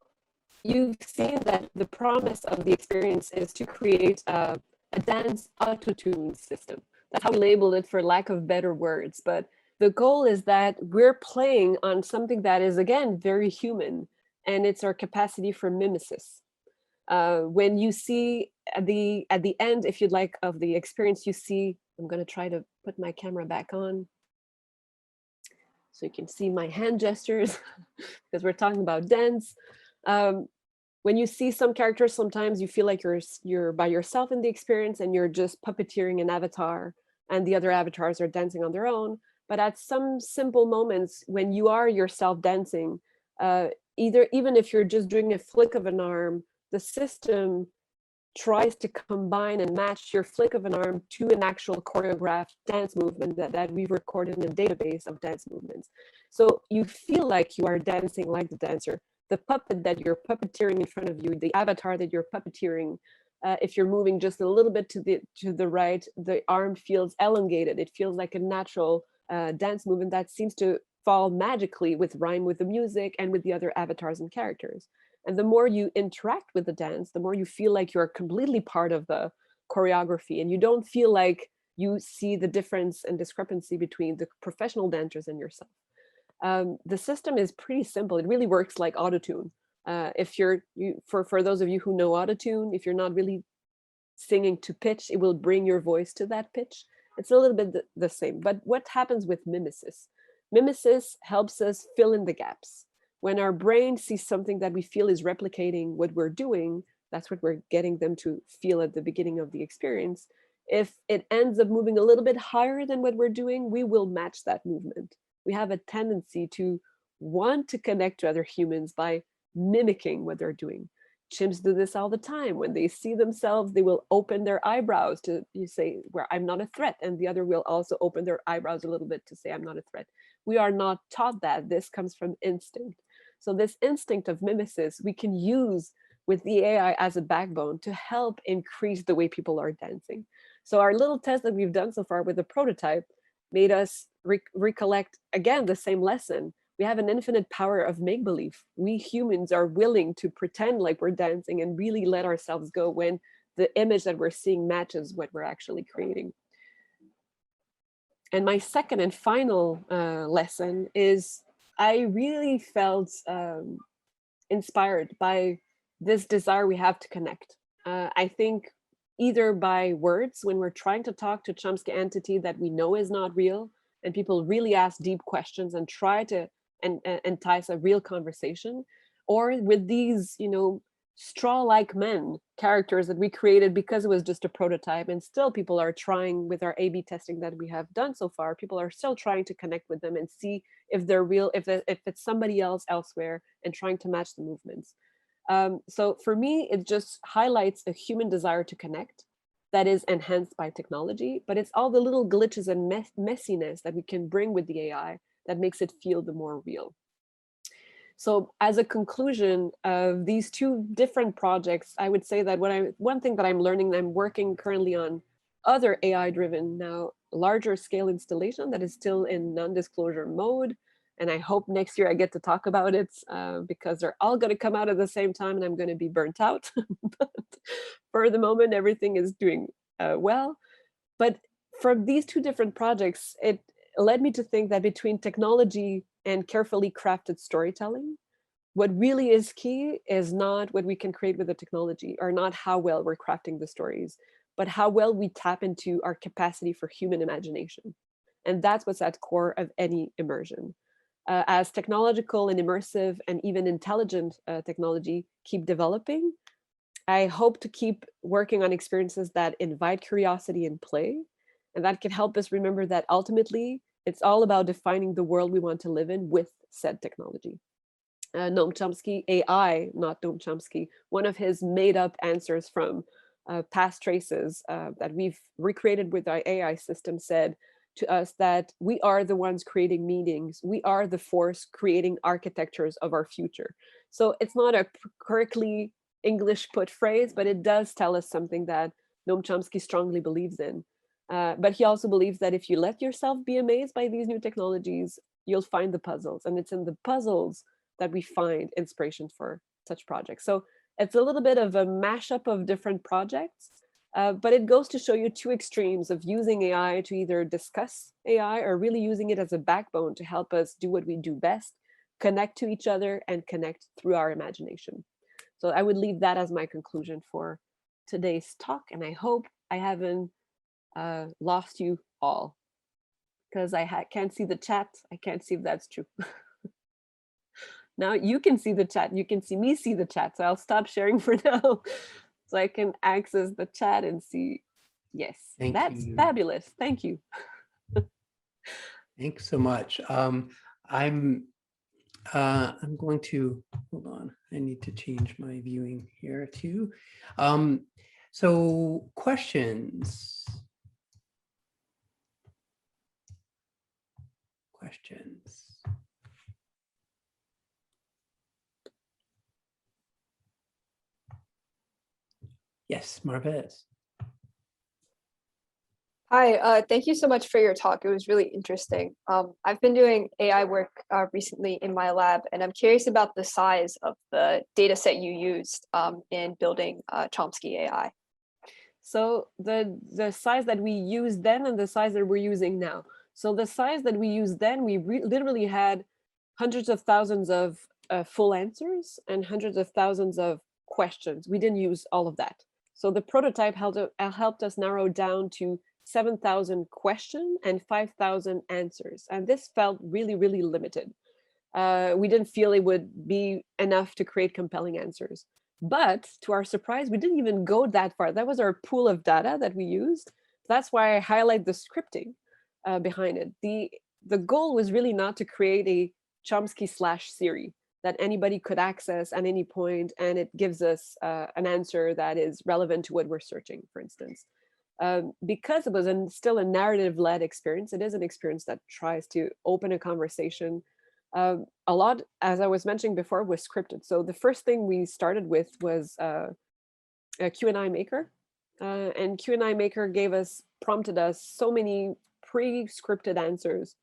you've seen that the promise of the experience is to create a dance auto-tune system. That's how we labeled it, for lack of better words. But the goal is that we're playing on something that is, again, very human, and it's our capacity for mimesis. When you see at the end, if you'd like, of the experience, you see, I'm going to try to put my camera back on so you can see my hand gestures because we're talking about dance. When you see some characters, sometimes you feel like you're by yourself in the experience and you're just puppeteering an avatar and the other avatars are dancing on their own. But at some simple moments when you are yourself dancing, even if you're just doing a flick of an arm, the system tries to combine and match your flick of an arm to an actual choreographed dance movement that we've recorded in a database of dance movements. So you feel like you are dancing like the dancer. The puppet that you're puppeteering in front of you, the avatar that you're puppeteering, if you're moving just a little bit to the right, the arm feels elongated. It feels like a natural dance movement that seems to fall magically with rhyme with the music and with the other avatars and characters. And the more you interact with the dance, the more you feel like you're completely part of the choreography, and you don't feel like you see the difference and discrepancy between the professional dancers and yourself. The system is pretty simple. It really works like autotune. For those of you who know autotune, if you're not really singing to pitch, it will bring your voice to that pitch. It's a little bit the same. But what happens with mimesis? Mimesis helps us fill in the gaps. When our brain sees something that we feel is replicating what we're doing, that's what we're getting them to feel at the beginning of the experience. If it ends up moving a little bit higher than what we're doing, we will match that movement. We have a tendency to want to connect to other humans by mimicking what they're doing. Chimps do this all the time. When they see themselves, they will open their eyebrows to say, "Well, I'm not a threat." And the other will also open their eyebrows a little bit to say, "I'm not a threat." We are not taught that. This comes from instinct. So this instinct of mimesis, we can use with the AI as a backbone to help increase the way people are dancing. So our little test that we've done so far with the prototype made us recollect, again, the same lesson. We have an infinite power of make-believe. We humans are willing to pretend like we're dancing and really let ourselves go when the image that we're seeing matches what we're actually creating. And my second and final lesson is I really felt inspired by this desire we have to connect. I think either by words, when we're trying to talk to Chomsky entity that we know is not real, and people really ask deep questions and try to entice a real conversation, or with these, straw-like men characters that we created because it was just a prototype, and still people are trying with our A/B testing that we have done so far. People are still trying to connect with them and see if they're real, if it's somebody else elsewhere, and trying to match the movements. So for me, it just highlights a human desire to connect that is enhanced by technology, but it's all the little glitches and messiness that we can bring with the AI that makes it feel the more real. So as a conclusion of these two different projects, I would say that one thing that I'm learning, I'm working currently on other AI-driven, now larger scale installation that is still in non-disclosure mode. And I hope next year I get to talk about it because they're all going to come out at the same time and I'm going to be burnt out. But for the moment, everything is doing well. But from these two different projects, it led me to think that between technology and carefully crafted storytelling, what really is key is not what we can create with the technology, or not how well we're crafting the stories, but how well we tap into our capacity for human imagination. And that's what's at core of any immersion. As technological and immersive and even intelligent technology keep developing, I hope to keep working on experiences that invite curiosity and play, and that can help us remember that ultimately it's all about defining the world we want to live in with said technology. Noam Chomsky, AI, not Noam Chomsky, one of his made up answers from past traces that we've recreated with our AI system said to us that we are the ones creating meanings. We are the force creating architectures of our future. So it's not a correctly English put phrase, but it does tell us something that Noam Chomsky strongly believes in. But he also believes that if you let yourself be amazed by these new technologies, you'll find the puzzles. And it's in the puzzles that we find inspiration for such projects. So it's a little bit of a mashup of different projects, but it goes to show you two extremes of using AI to either discuss AI or really using it as a backbone to help us do what we do best, connect to each other and connect through our imagination. So I would leave that as my conclusion for today's talk. And I hope I haven't lost you all, because I can't see the chat. I can't see if that's true. Now you can see the chat. You can see me see the chat. So I'll stop sharing for now so I can access the chat and see. Yes, that's fabulous. Thank you. Thanks so much. I'm going to, hold on. I need to change my viewing here too. So questions. Yes, Marvez. Hi, thank you so much for your talk. It was really interesting. I've been doing AI work recently in my lab, and I'm curious about the size of the data set you used in building Chomsky AI. So the size that we used then and the size that we're using now. So the size that we used then, we literally had hundreds of thousands of full answers and hundreds of thousands of questions. We didn't use all of that. So the prototype helped us narrow down to 7,000 questions and 5,000 answers. And this felt really, really limited. We didn't feel it would be enough to create compelling answers. But to our surprise, we didn't even go that far. That was our pool of data that we used. That's why I highlight the scripting behind it. The goal was really not to create a Chomsky/Siri that anybody could access at any point, and it gives us an answer that is relevant to what we're searching, for instance. Because it was still a narrative-led experience, it is an experience that tries to open a conversation. A lot, as I was mentioning before, was scripted. So the first thing we started with was a Q&A maker. And Q&A maker prompted us so many pre-scripted answers.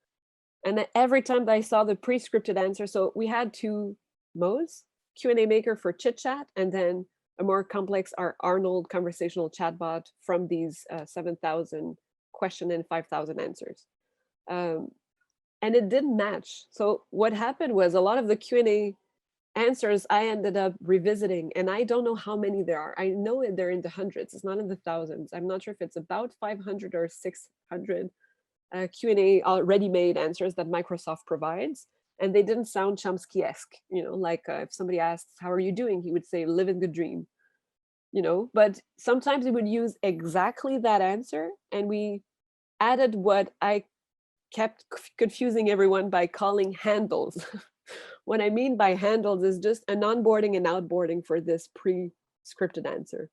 And every time that I saw the pre-scripted answer, so we had two modes, Q&A maker for chit chat, and then a more complex, our Arnold conversational chatbot from these 7,000 question and 5,000 answers. And it didn't match. So what happened was a lot of the Q&A answers I ended up revisiting, and I don't know how many there are. I know they're in the hundreds, it's not in the thousands. I'm not sure if it's about 500 or 600 Q&A ready-made answers that Microsoft provides, and they didn't sound Chomsky-esque, like if somebody asks, how are you doing? He would say, living the dream, but sometimes he would use exactly that answer, and we added what I kept confusing everyone by calling handles. What I mean by handles is just an onboarding and outboarding for this pre-scripted answer.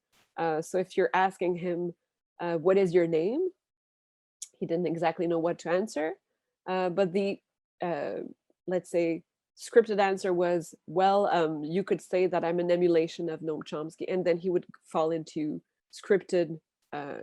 So if you're asking him, what is your name? He didn't exactly know what to answer, but the, let's say, scripted answer was, well, you could say that I'm an emulation of Noam Chomsky, and then he would fall into scripted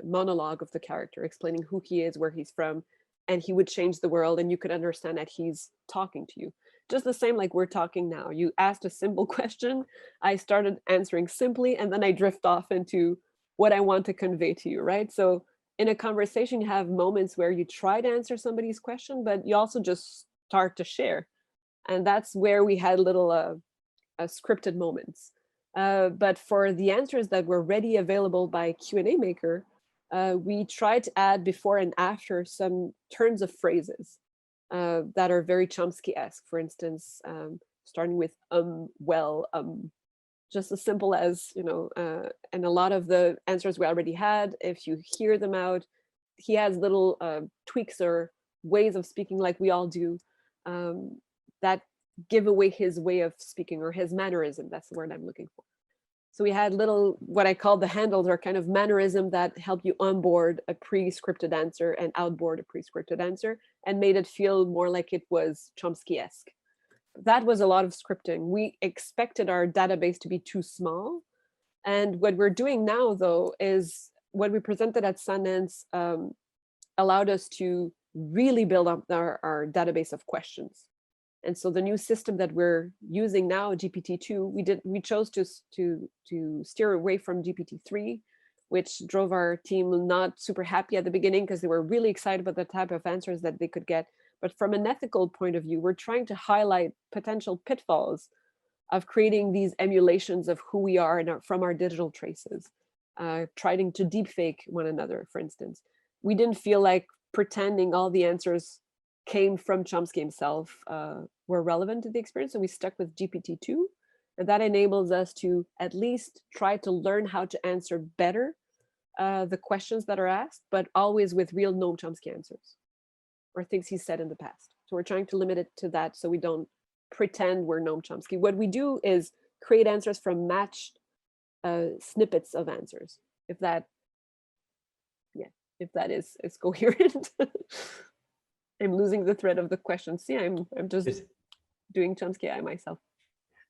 monologue of the character, explaining who he is, where he's from, and he would change the world, and you could understand that he's talking to you. Just the same like we're talking now. You asked a simple question, I started answering simply, and then I drift off into what I want to convey to you, right? So in a conversation, you have moments where you try to answer somebody's question, but you also just start to share. And that's where we had little scripted moments. But for the answers that were ready available by Q&A maker, we tried to add before and after some turns of phrases that are very Chomsky-esque. For instance, starting with well, just as simple as, and a lot of the answers we already had, if you hear them out, he has little tweaks or ways of speaking like we all do that give away his way of speaking or his mannerism. That's the word I'm looking for. So we had little, what I call the handles are kind of mannerism that help you onboard a pre-scripted answer and outboard a pre-scripted answer and made it feel more like it was Chomsky-esque. That was a lot of scripting. We expected our database to be too small. And what we're doing now, though, is what we presented at Sundance allowed us to really build up our database of questions. And so the new system that we're using now, GPT-2, we chose to steer away from GPT-3, which drove our team not super happy at the beginning because they were really excited about the type of answers that they could get. But from an ethical point of view, we're trying to highlight potential pitfalls of creating these emulations of who we are and from our digital traces, trying to deepfake one another, for instance. We didn't feel like pretending all the answers came from Chomsky himself were relevant to the experience, so we stuck with GPT-2, and that enables us to at least try to learn how to answer better the questions that are asked, but always with real Noam Chomsky answers or things he said in the past. So we're trying to limit it to that so we don't pretend we're Noam Chomsky. What we do is create answers from matched snippets of answers, if that is coherent. I'm losing the thread of the question. See, I'm just doing Chomsky AI myself.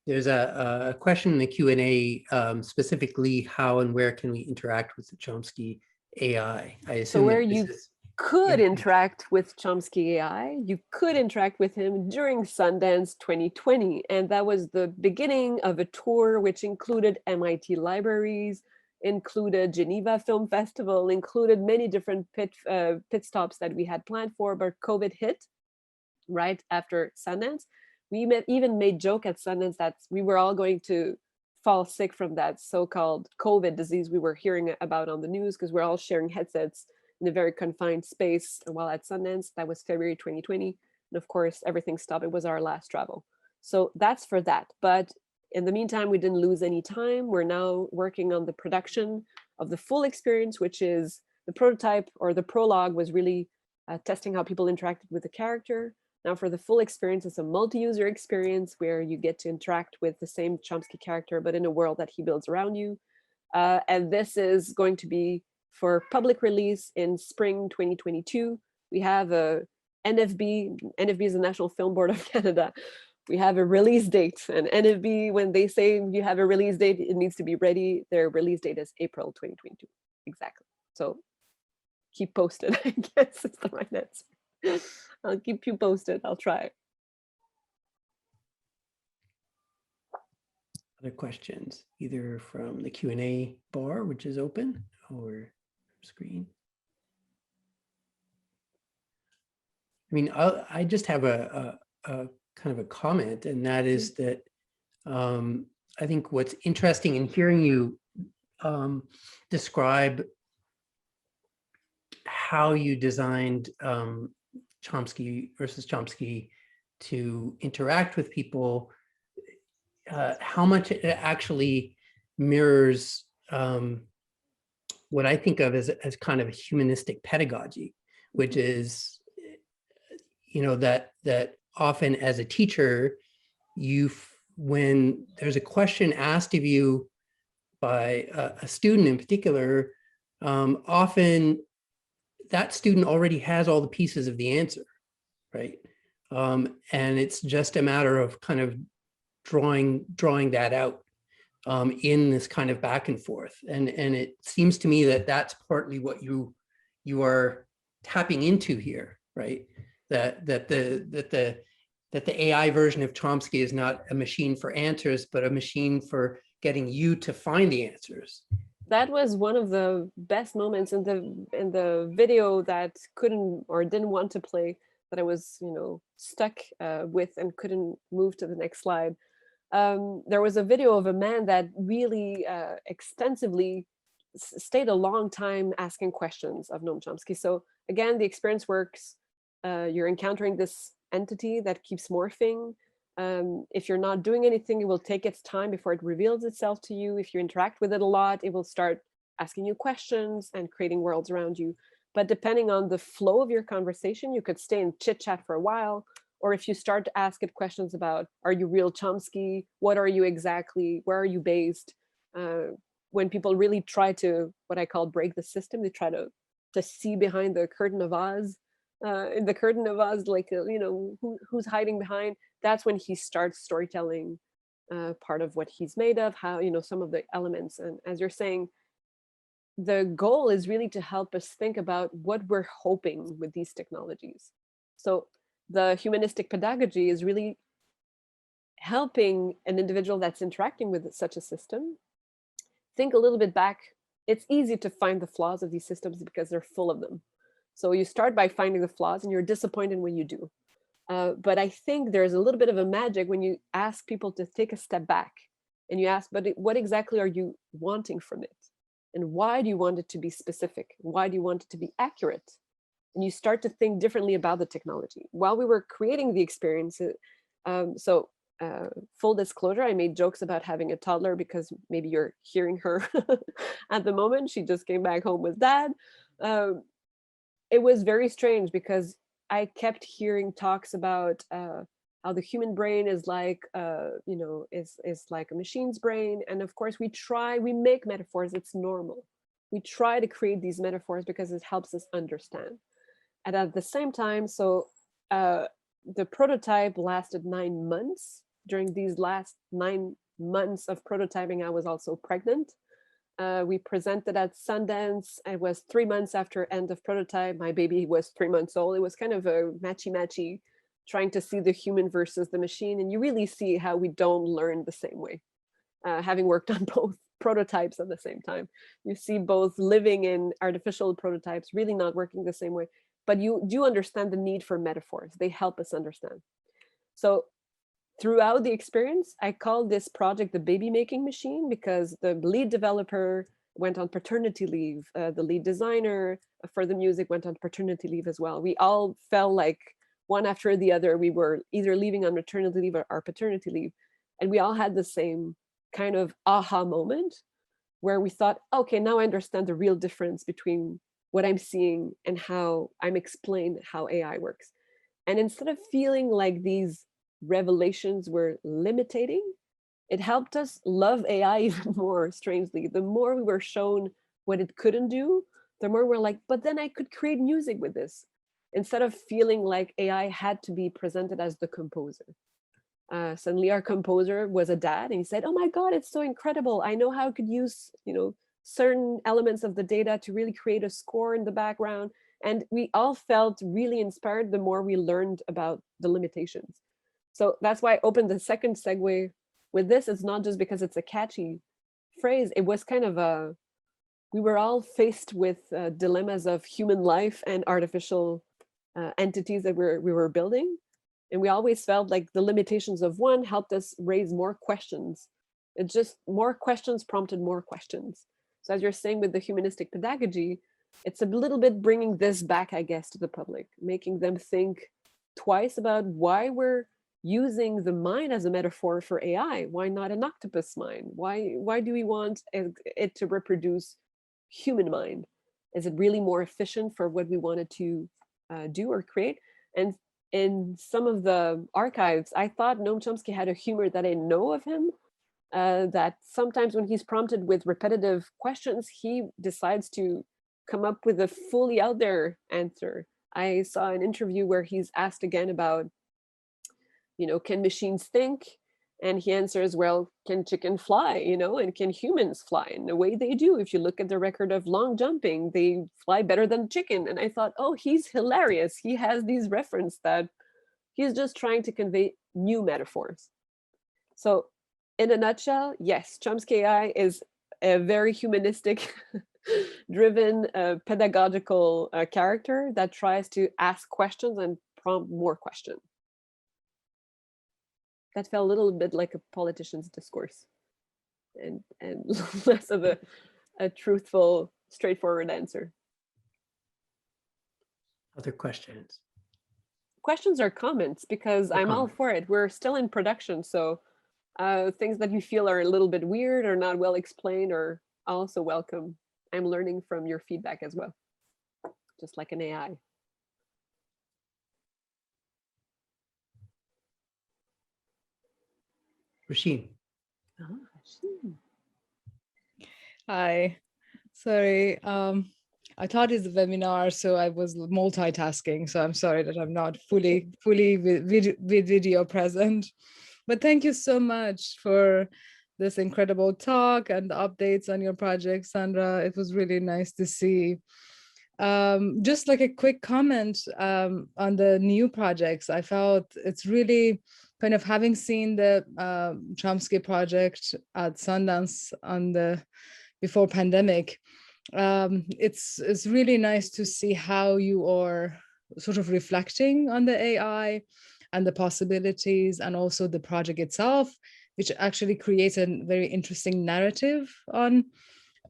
There's a question in the Q&A, specifically how and where can we interact with the Chomsky AI? I assume so where you could interact with Chomsky AI, you could interact with him during Sundance 2020. And that was the beginning of a tour which included MIT libraries, included Geneva Film Festival, included many different pit stops that we had planned for, but COVID hit right after Sundance. We even made joke at Sundance that we were all going to fall sick from that so-called COVID disease we were hearing about on the news because we're all sharing headsets in a very confined space while at Sundance. That was February 2020. And of course, everything stopped. It was our last travel. So that's for that. But in the meantime, we didn't lose any time. We're now working on the production of the full experience, which is the prototype, or the prologue was really testing how people interacted with the character. Now for the full experience, it's a multi-user experience where you get to interact with the same Chomsky character, but in a world that he builds around you. And this is going to be for public release in spring 2022. We have a NFB is the National Film Board of Canada. We have a release date, and NFB, when they say you have a release date, it needs to be ready. Their release date is April 2022, exactly. So keep posted, I guess is the right answer. I'll keep you posted, I'll try. Other questions, either from the Q&A bar, which is open, or screen? I mean, I just have a kind of a comment, and that is that I think what's interesting in hearing you describe how you designed Chomsky versus Chomsky to interact with people, how much it actually mirrors what I think of as kind of a humanistic pedagogy, which is, you know, that often as a teacher, when there's a question asked of you by a student in particular, often that student already has all the pieces of the answer, right? And it's just a matter of kind of drawing that out in this kind of back and forth. And it seems to me that that's partly what you are tapping into here, right? That the AI version of Chomsky is not a machine for answers, but a machine for getting you to find the answers. That was one of the best moments in the video that couldn't or didn't want to play, that I was, you know, stuck with and couldn't move to the next slide. There was a video of a man that really extensively stayed a long time asking questions of Noam Chomsky. So again, the experience works. You're encountering this entity that keeps morphing. If you're not doing anything, it will take its time before it reveals itself to you. If you interact with it a lot, it will start asking you questions and creating worlds around you. But depending on the flow of your conversation, you could stay in chit chat for a while. Or if you start to ask it questions about, are you real Chomsky? What are you exactly? Where are you based? When people really try to, what I call break the system, they try to see behind the curtain of Oz. In the curtain of Oz, like, you know, who's hiding behind, that's when he starts storytelling part of what he's made of, how, you know, some of the elements. And as you're saying, the goal is really to help us think about what we're hoping with these technologies. So the humanistic pedagogy is really helping an individual that's interacting with such a system think a little bit back. It's easy to find the flaws of these systems because they're full of them. So you start by finding the flaws and you're disappointed when you do. But I think there's a little bit of a magic when you ask people to take a step back and you ask, but what exactly are you wanting from it? And why do you want it to be specific? Why do you want it to be accurate? And you start to think differently about the technology. While we were creating the experience, full disclosure, I made jokes about having a toddler because maybe you're hearing her at the moment. She just came back home with dad. It was very strange because I kept hearing talks about how the human brain is like, is like a machine's brain. And of course, we make metaphors. It's normal. We try to create these metaphors because it helps us understand. And at the same time, the prototype lasted 9 months. During these last 9 months of prototyping, I was also pregnant. We presented at Sundance. It was 3 months after end of prototype. My baby was 3 months old. It was kind of a matchy-matchy, trying to see the human versus the machine. And you really see how we don't learn the same way. Having worked on both prototypes at the same time, you see both living in artificial prototypes really not working the same way. But you do understand the need for metaphors. They help us understand. So throughout the experience, I called this project the baby making machine because the lead developer went on paternity leave. The lead designer for the music went on paternity leave as well. We all felt like one after the other, we were either leaving on maternity leave or paternity leave. And we all had the same kind of aha moment where we thought, okay, now I understand the real difference between what I'm seeing and how I'm explained how AI works. And instead of feeling like these revelations were limiting, it helped us love AI even more, strangely. The more we were shown what it couldn't do, the more we're like, but then I could create music with this. Instead of feeling like AI had to be presented as the composer. Suddenly our composer was a dad and he said, oh my God, it's so incredible. I know how I could use, certain elements of the data to really create a score in the background. And we all felt really inspired the more we learned about the limitations. So that's why I opened the second segue with this. It's not just because it's a catchy phrase. It was kind of we were all faced with dilemmas of human life and artificial entities that we were building. And we always felt like the limitations of one helped us raise more questions. It's just more questions prompted more questions. So as you're saying with the humanistic pedagogy, it's a little bit bringing this back, I guess, to the public, making them think twice about why we're using the mind as a metaphor for AI. Why not an octopus mind? Why do we want it to reproduce human mind? Is it really more efficient for what we wanted to do or create? And in some of the archives, I thought Noam Chomsky had a humor that I know of him, that sometimes when he's prompted with repetitive questions, he decides to come up with a fully out there answer. I saw an interview where he's asked again about, can machines think? And he answers, well, can chicken fly, and can humans fly? And the way they do, if you look at the record of long jumping, they fly better than chicken. And I thought, oh, he's hilarious. He has these references that he's just trying to convey new metaphors. So in a nutshell, yes, Chomsky AI is a very humanistic driven pedagogical character that tries to ask questions and prompt more questions. That felt a little bit like a politician's discourse and less of a truthful, straightforward answer. Other questions? Questions or comments, because I'm all for it. We're still in production, so things that you feel are a little bit weird or not well explained are also welcome. I'm learning from your feedback as well, just like an AI. Rasheen. Hi, sorry. I thought it's a webinar, so I was multitasking. So I'm sorry that I'm not fully with video present. But thank you so much for this incredible talk and the updates on your project, Sandra. It was really nice to see. Just like a quick comment on the new projects, I felt it's really kind of having seen the Chomsky project at Sundance before pandemic. It's really nice to see how you are sort of reflecting on the AI and the possibilities, and also the project itself, which actually creates a very interesting narrative on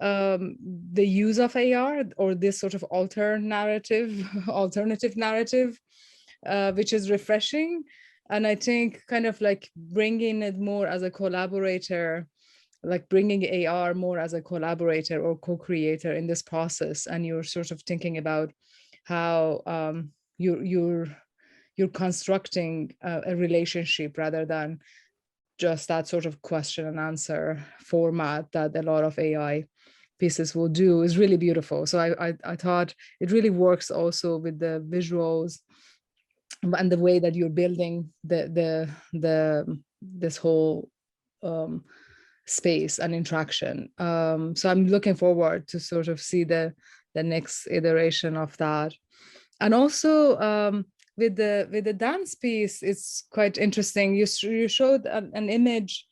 the use of AR, or this sort of alternative narrative, which is refreshing. And I think kind of like bringing it more as a collaborator, like bringing AR more as a collaborator or co-creator in this process. And you're sort of thinking about how you're constructing a relationship rather than just that sort of question and answer format that a lot of AI pieces will do, is really beautiful. So I thought it really works also with the visuals and the way that you're building this whole space and interaction. So I'm looking forward to sort of see the next iteration of that. And also with the dance piece, it's quite interesting. You showed an image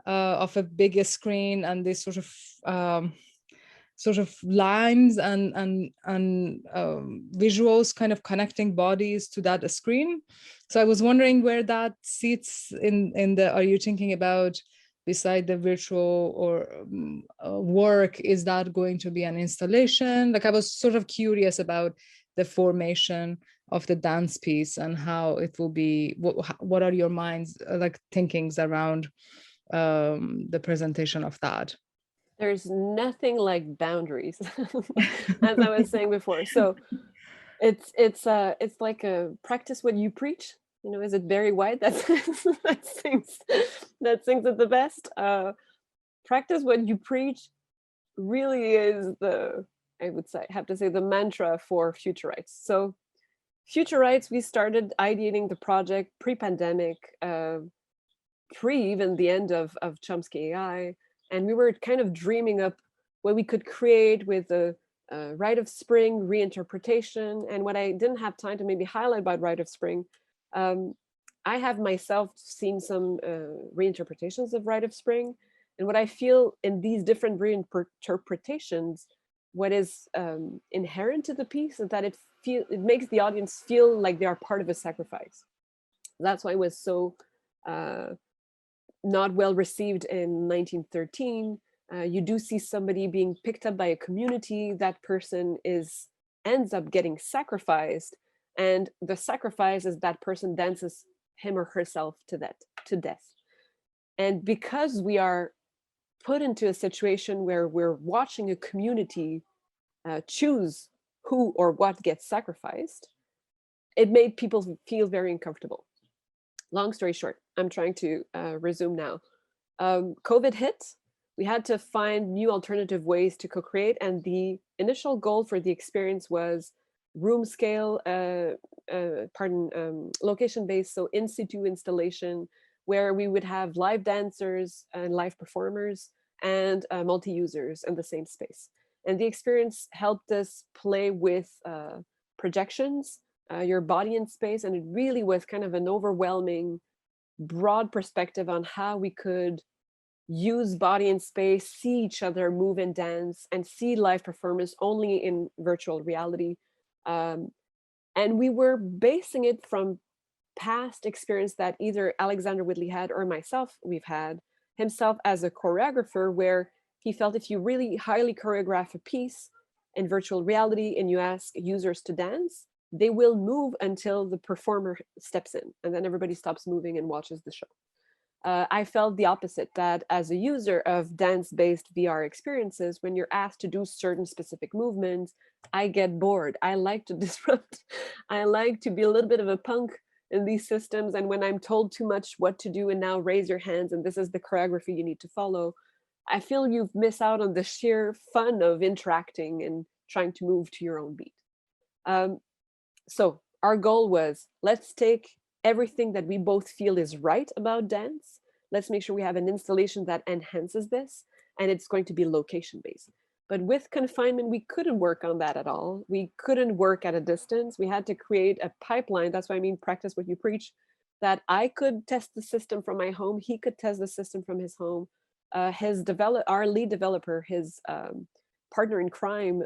of a bigger screen and this sort of lines and visuals kind of connecting bodies to that screen. So I was wondering where that sits in the, are you thinking about beside the virtual or work, is that going to be an installation? Like I was sort of curious about the formation of the dance piece and how it will be, what are your minds like thinkings around the presentation of that? There's nothing like boundaries, as I was saying before. So it's like a practice what you preach. You know, is it Barry White that sings it the best? Practice what you preach really is have to say the mantra for Future Rites. So Future Rites, we started ideating the project pre-pandemic, pre even the end of Chomsky AI. And we were kind of dreaming up what we could create with a Rite of Spring reinterpretation. And what I didn't have time to maybe highlight about Rite of Spring, I have myself seen some reinterpretations of Rite of Spring. And what I feel in these different reinterpretations, what is inherent to the piece is that it makes the audience feel like they are part of a sacrifice. That's why it was so not well received in 1913. You do see somebody being picked up by a community. That person ends up getting sacrificed, and the sacrifice is that person dances him or herself to death. And because we are put into a situation where we're watching a community choose who or what gets sacrificed, it made people feel very uncomfortable. Long story short, I'm trying to resume now. COVID hit. We had to find new alternative ways to co-create, and the initial goal for the experience was room scale, location-based, so in situ installation, where we would have live dancers and live performers and multi-users in the same space. And the experience helped us play with projections, your body in space, and it really was kind of an overwhelming, broad perspective on how we could use body in space, see each other move and dance, and see live performance only in virtual reality. And we were basing it from past experience that either Alexander Whitley had or myself, we've had, himself as a choreographer, where he felt if you really highly choreograph a piece in virtual reality and you ask users to dance, they will move until the performer steps in, and then everybody stops moving and watches the show. I felt the opposite, that as a user of dance-based VR experiences, when you're asked to do certain specific movements, I get bored. I like to disrupt. I like to be a little bit of a punk in these systems. And when I'm told too much what to do and now raise your hands and this is the choreography you need to follow, I feel you've missed out on the sheer fun of interacting and trying to move to your own beat. So our goal was, let's take everything that we both feel is right about dance. Let's make sure we have an installation that enhances this, and it's going to be location-based. But with confinement, we couldn't work on that at all. We couldn't work at a distance. We had to create a pipeline. That's why I mean, practice what you preach, that I could test the system from my home. He could test the system from his home. Our lead developer, his partner in crime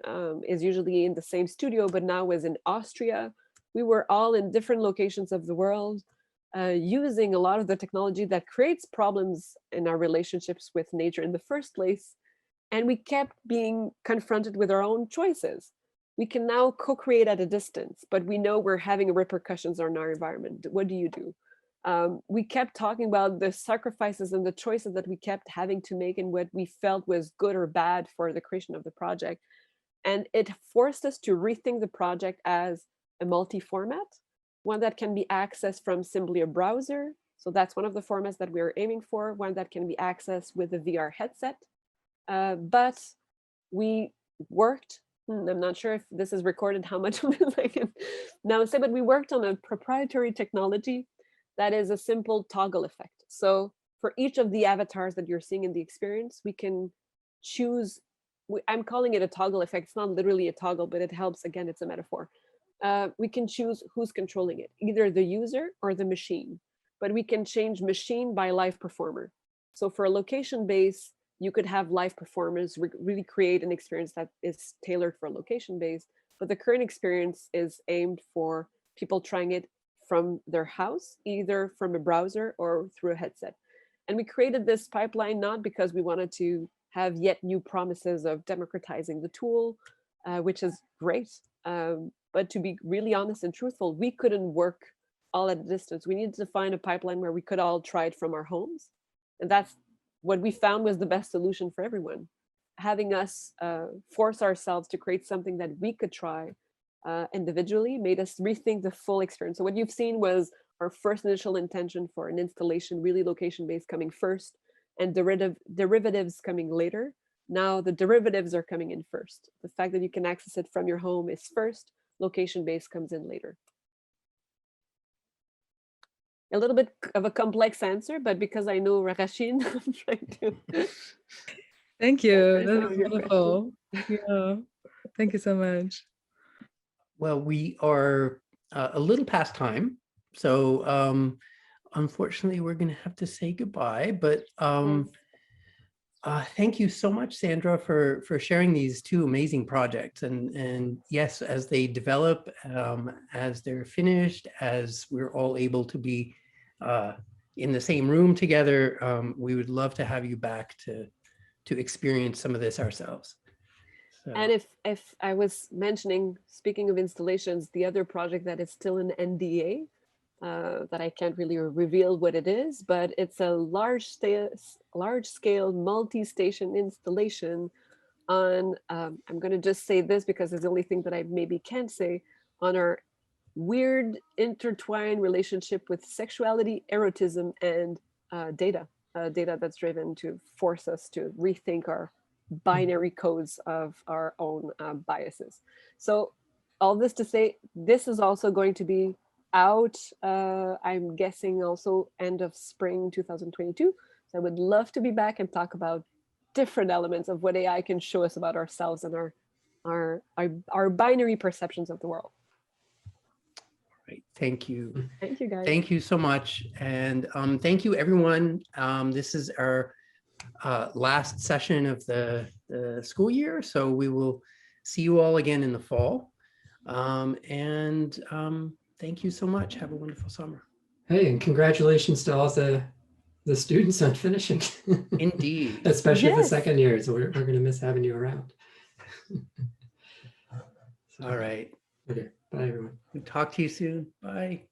is usually in the same studio, but now is in Austria. We were all in different locations of the world, using a lot of the technology that creates problems in our relationships with nature in the first place. And we kept being confronted with our own choices. We can now co-create at a distance, but we know we're having repercussions on our environment. What do you do? We kept talking about the sacrifices and the choices that we kept having to make and what we felt was good or bad for the creation of the project. And it forced us to rethink the project as a multi-format, one that can be accessed from simply a browser. So that's one of the formats that we're aiming for, one that can be accessed with a VR headset. But we worked, I'm not sure if this is recorded, how much of this I can now say, but we worked on a proprietary technology that is a simple toggle effect. So for each of the avatars that you're seeing in the experience, we can choose, I'm calling it a toggle effect. It's not literally a toggle, but it helps, again, it's a metaphor. We can choose who's controlling it, either the user or the machine, but we can change machine by live performer. So for a location base, you could have live performers really create an experience that is tailored for a location base, but the current experience is aimed for people trying it from their house, either from a browser or through a headset. And we created this pipeline not because we wanted to have yet new promises of democratizing the tool, which is great, but to be really honest and truthful, we couldn't work all at a distance. We needed to find a pipeline where we could all try it from our homes. And that's what we found was the best solution for everyone. Having us force ourselves to create something that we could try individually made us rethink the full experience. So what you've seen was our first initial intention for an installation, really location-based coming first, and derivatives coming later. Now the derivatives are coming in first. The fact that you can access it from your home is first, location-based comes in later. A little bit of a complex answer, but because I know Rachine, I'm trying to. Thank you. That's wonderful. Yeah. Thank you so much. Well, we are a little past time, so unfortunately, we're going to have to say goodbye. But thank you so much, Sandra, for sharing these two amazing projects. And yes, as they develop, as they're finished, as we're all able to be in the same room together, we would love to have you back to experience some of this ourselves. So. And if I was mentioning, speaking of installations, the other project that is still an NDA, that I can't really reveal what it is, but it's a large scale multi-station installation on, I'm going to just say this because it's the only thing that I maybe can say, on our weird intertwined relationship with sexuality, erotism, and data that's driven to force us to rethink our binary codes of our own biases. So all this to say, this is also going to be out, I'm guessing also end of spring 2022. So I would love to be back and talk about different elements of what AI can show us about ourselves and our binary perceptions of the world. Right. Thank you. Thank you, guys. Thank you so much. And thank you, everyone. This is our last session of the school year. So we will see you all again in the fall. Thank you so much. Have a wonderful summer. Hey, and congratulations to all the students on finishing. Indeed. Especially the second years. We're going to miss having you around. All right. Okay. Bye, everyone. Talk to you soon. Bye.